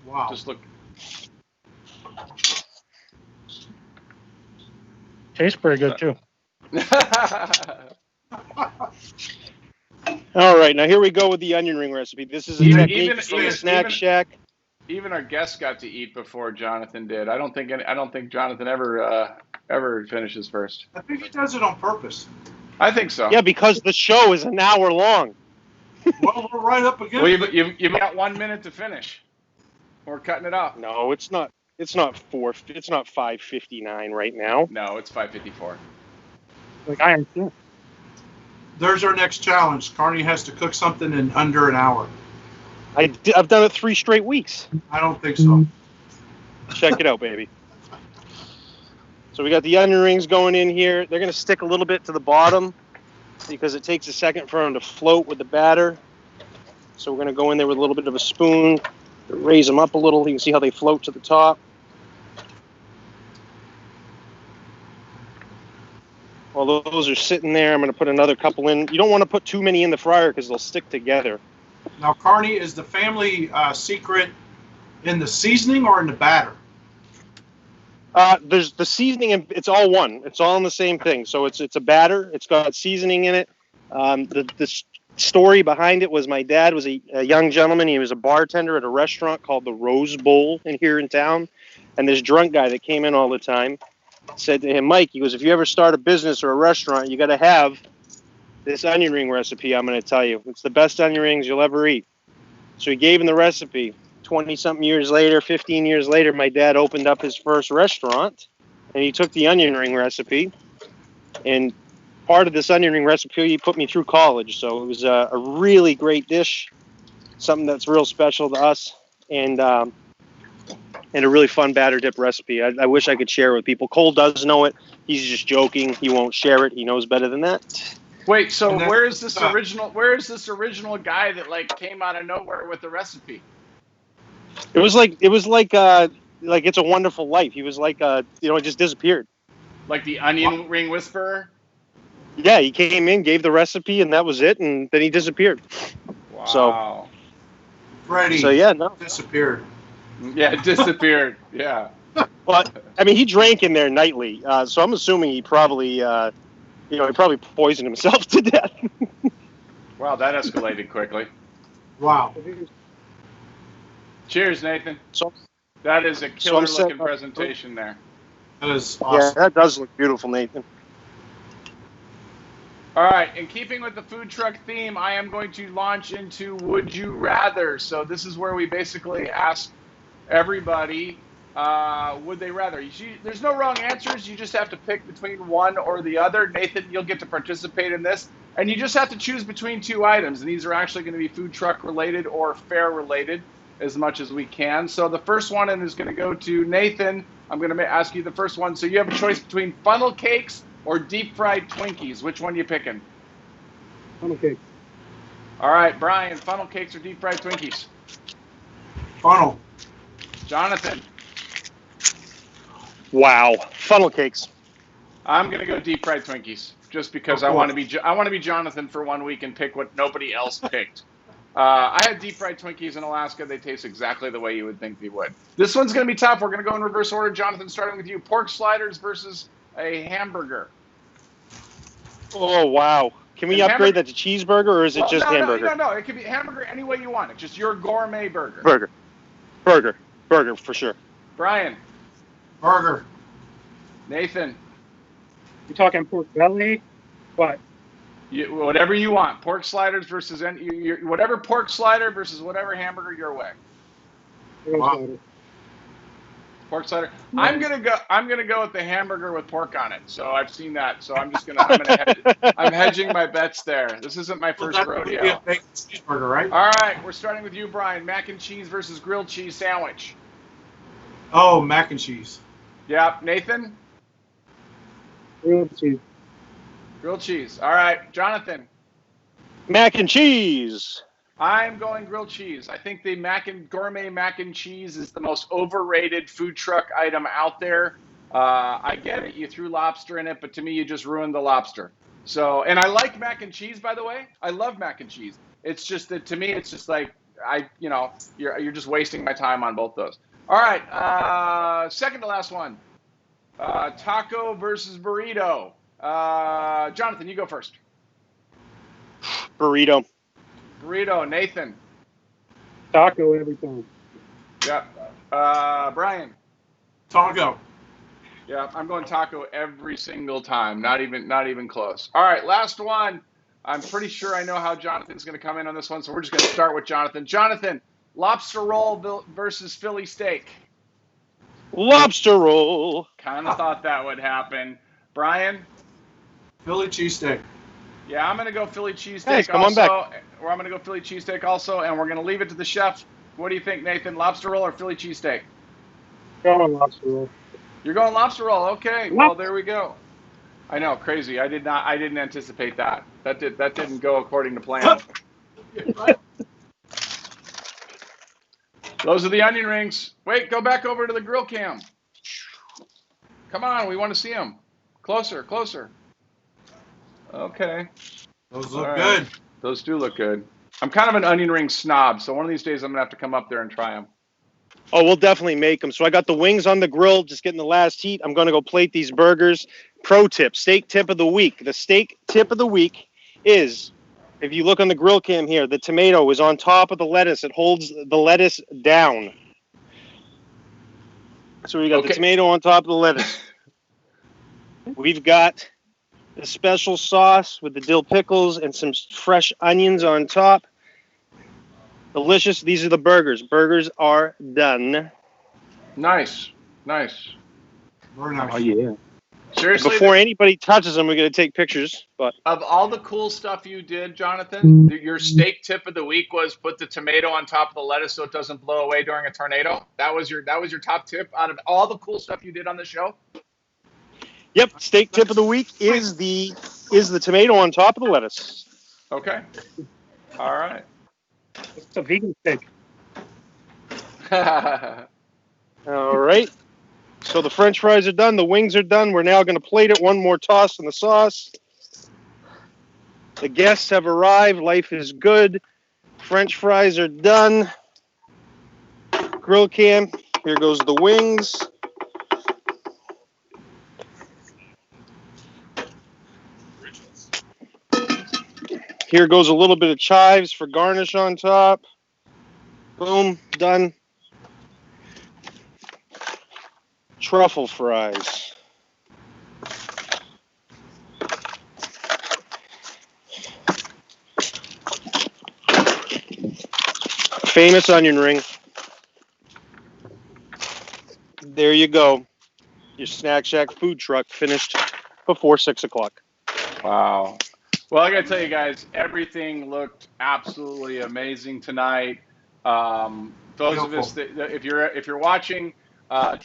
wow. Just look. Tastes pretty good too. All right, now here we go with the onion ring recipe. This is a technique from the Snack Shack. Even our guests got to eat before Jonathan did. I don't think Jonathan ever finishes first. I think he does it on purpose. I think so. Yeah, because the show is an hour long. Well, we're right up against Well, it. you've got 1 minute to finish. We're cutting it off. No, it's not. It's not 5:59 right now. No, it's 5:54. Like I understand. There's our next challenge. Carney has to cook something in under an hour. I've done it 3 straight weeks. I don't think so. Check it out, baby. So we got the onion rings going in here. They're going to stick a little bit to the bottom because it takes a second for them to float with the batter. So we're going to go in there with a little bit of a spoon, raise them up a little. You can see how they float to the top. While those are sitting there, I'm going to put another couple in. You don't want to put too many in the fryer because they'll stick together. Now, Carney, is the family secret in the seasoning or in the batter? There's the seasoning, and it's all one. It's all in the same thing. So it's a batter. It's got seasoning in it. The story behind it was my dad was a young gentleman. He was a bartender at a restaurant called the Rose Bowl here in town. And this drunk guy that came in all the time said to him, Mike, he goes, if you ever start a business or a restaurant, you got to have this onion ring recipe I'm going to tell you. It's the best onion rings you'll ever eat. So he gave him the recipe. 20-something years later, 15 years later, my dad opened up his first restaurant, and he took the onion ring recipe, and part of this onion ring recipe, he put me through college. So it was a really great dish, something that's real special to us, and a really fun batter dip recipe. I wish I could share it with people. Cole does know it. He's just joking. He won't share it. He knows better than that. Wait, so where is this original guy that like came out of nowhere with the recipe? It was like It's a Wonderful Life. He was like it just disappeared. Like the onion ring whisperer? Yeah, he came in, gave the recipe, and that was it, and then he disappeared. Wow. So Freddie yeah, no. disappeared. Yeah, it disappeared. Yeah. But I mean, he drank in there nightly, so I'm assuming he probably, he probably poisoned himself to death. Wow, that escalated quickly. Wow. Cheers, Nathan. So That is a killer set looking up. presentation there. That is yeah, awesome. that does look beautiful, Nathan. All right, in keeping with the food truck theme, I am going to launch into Would You Rather. So this is where we basically ask everybody, would they rather? There's no wrong answers. You just have to pick between one or the other. Nathan, you'll get to participate in this. And you just have to choose between 2 items. And these are actually going to be food truck related or fare related. as much as we can. So the first one is going to go to Nathan. I'm going to ask you the first one. So you have a choice between funnel cakes or deep fried Twinkies. Which one are you picking? Funnel cake. All right, Brian, funnel cakes or deep fried Twinkies? Funnel. Jonathan? Wow. Funnel cakes. I'm going to go deep fried Twinkies just because I want to be Jonathan for 1 week and pick what nobody else picked. I had deep fried Twinkies in Alaska. They taste exactly the way you would think they would. This one's going to be tough. We're going to go in reverse order. Jonathan, starting with you. Pork sliders versus a hamburger. Oh, wow. Can we upgrade that to cheeseburger, or is it just hamburger? No. It can be hamburger any way you want. It's just your gourmet burger. Burger for sure. Brian. Burger. Nathan. You talking pork belly? What? Whatever you want. Pork sliders versus whatever pork slider versus whatever hamburger your way. Wow. Pork slider. I'm gonna go with the hamburger with pork on it. So I've seen that. So I'm hedging my bets there. This isn't my first rodeo. Be a bacon cheeseburger, right? All right, we're starting with you, Brian. Mac and cheese versus grilled cheese sandwich. Oh, mac and cheese. Yeah, Nathan. Grilled cheese. Grilled cheese. All right, Jonathan. Mac and cheese. I'm going grilled cheese. I think the gourmet mac and cheese is the most overrated food truck item out there. I get it. You threw lobster in it, but to me, you just ruined the lobster. So, and I like mac and cheese, by the way. I love mac and cheese. It's just that to me, it's just like you're just wasting my time on both those. All right, second to last one. Taco versus burrito. Jonathan, you go first. Burrito. Burrito. Nathan. Taco every time. Yep. Brian. Taco. Yeah, I'm going taco every single time. Not even close. All right, last one. I'm pretty sure I know how Jonathan's going to come in on this one, so we're just going to start with Jonathan. Jonathan, lobster roll versus Philly steak. Lobster roll. Kind of thought that would happen. Brian? Philly cheesesteak. Yeah, I'm going to go Philly cheesesteak Hey, come on back. Or I'm going to go Philly cheesesteak also, and we're going to leave it to the chef. What do you think, Nathan? Lobster roll or Philly cheesesteak? Going lobster roll. You're going lobster roll. Okay, well, there we go. I know, crazy. I didn't anticipate that. That didn't go according to plan. Those are the onion rings. Wait, go back over to the grill cam. Come on, we want to see them. Closer. Okay. Those look good. Those do look good. I'm kind of an onion ring snob, so one of these days I'm going to have to come up there and try them. Oh, we'll definitely make them. So I got the wings on the grill, just getting the last heat. I'm going to go plate these burgers. Pro tip, steak tip of the week. The steak tip of the week is, if you look on the grill cam here, the tomato is on top of the lettuce. It holds the lettuce down. So we got the tomato on top of the lettuce. We've got the special sauce with the dill pickles and some fresh onions on top. Delicious. These are the burgers. Burgers are done. Nice. Very nice. Oh, yeah. Seriously? Before anybody touches them, we're going to take pictures. But of all the cool stuff you did, Jonathan, your steak tip of the week was put the tomato on top of the lettuce so it doesn't blow away during a tornado. That was your top tip out of all the cool stuff you did on the show? Yep, steak tip of the week is the tomato on top of the lettuce. Okay. All right. It's a vegan steak. All right. So the French fries are done. The wings are done. We're now going to plate it. One more toss in the sauce. The guests have arrived. Life is good. French fries are done. Grill cam. Here goes the wings. Here goes a little bit of chives for garnish on top. Boom, done. Truffle fries. Famous onion ring. There you go. Your Snack Shack food truck finished before 6 o'clock. Wow. Well, I got to tell you guys, everything looked absolutely amazing tonight. those of us that if you're watching,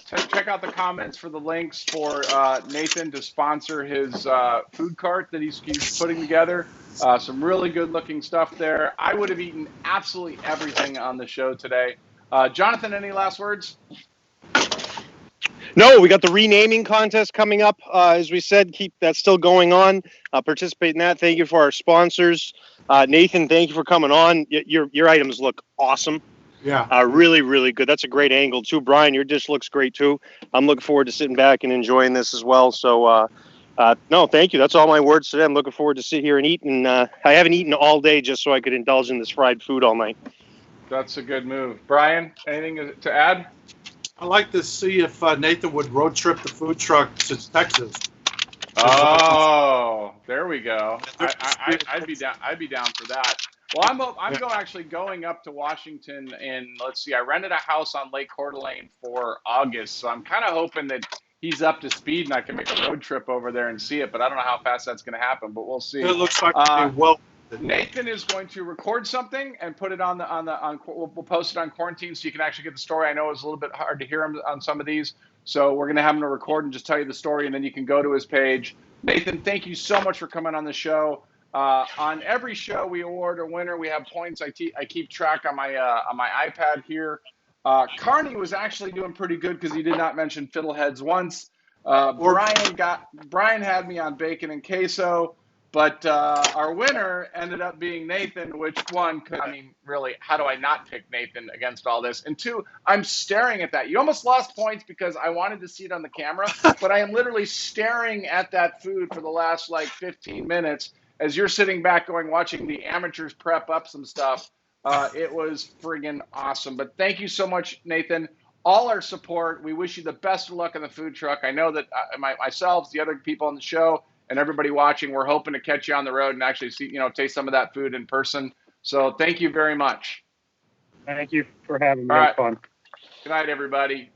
check out the comments for the links for Nathan to sponsor his food cart that he's putting together. Some really good looking stuff there. I would have eaten absolutely everything on the show today. Jonathan, any last words? No, we got the renaming contest coming up. As we said, keep that still going on. Participate in that. Thank you for our sponsors. Nathan, thank you for coming on. Your items look awesome. Yeah. Really, really good. That's a great angle too. Brian, your dish looks great too. I'm looking forward to sitting back and enjoying this as well. So, no, thank you. That's all my words today. I'm looking forward to sit here and eat. And I haven't eaten all day just so I could indulge in this fried food all night. That's a good move. Brian, anything to add? I'd like to see if Nathan would road trip the food truck to Texas. Oh, there we go. I'd be down. I'd be down for that. Well, I'm actually going up to Washington, and let's see. I rented a house on Lake Coeur d'Alene for August, so I'm kind of hoping that he's up to speed and I can make a road trip over there and see it. But I don't know how fast that's going to happen. But we'll see. It looks like Nathan is going to record something and put it on we'll post it on quarantine so you can actually get the story. I know it's a little bit hard to hear him on some of these, so we're going to have him to record and just tell you the story, and then you can go to his page. Nathan, thank you so much for coming on the show. On every show we award a winner. We have points. I keep track on my iPad here. Carney was actually doing pretty good because he did not mention Fiddleheads once. Brian had me on bacon and queso. But our winner ended up being Nathan, which one could, I mean, really, how do I not pick Nathan against all this? And two, I'm staring at that. You almost lost points because I wanted to see it on the camera, but I am literally staring at that food for the last like 15 minutes as you're sitting back watching the amateurs prep up some stuff. It was friggin' awesome. But thank you so much, Nathan. All our support. We wish you the best of luck on the food truck. I know that myself, the other people on the show, and everybody watching, we're hoping to catch you on the road and actually see, taste some of that food in person. So thank you very much. Thank you for having me. All right. It was fun. Good night, everybody.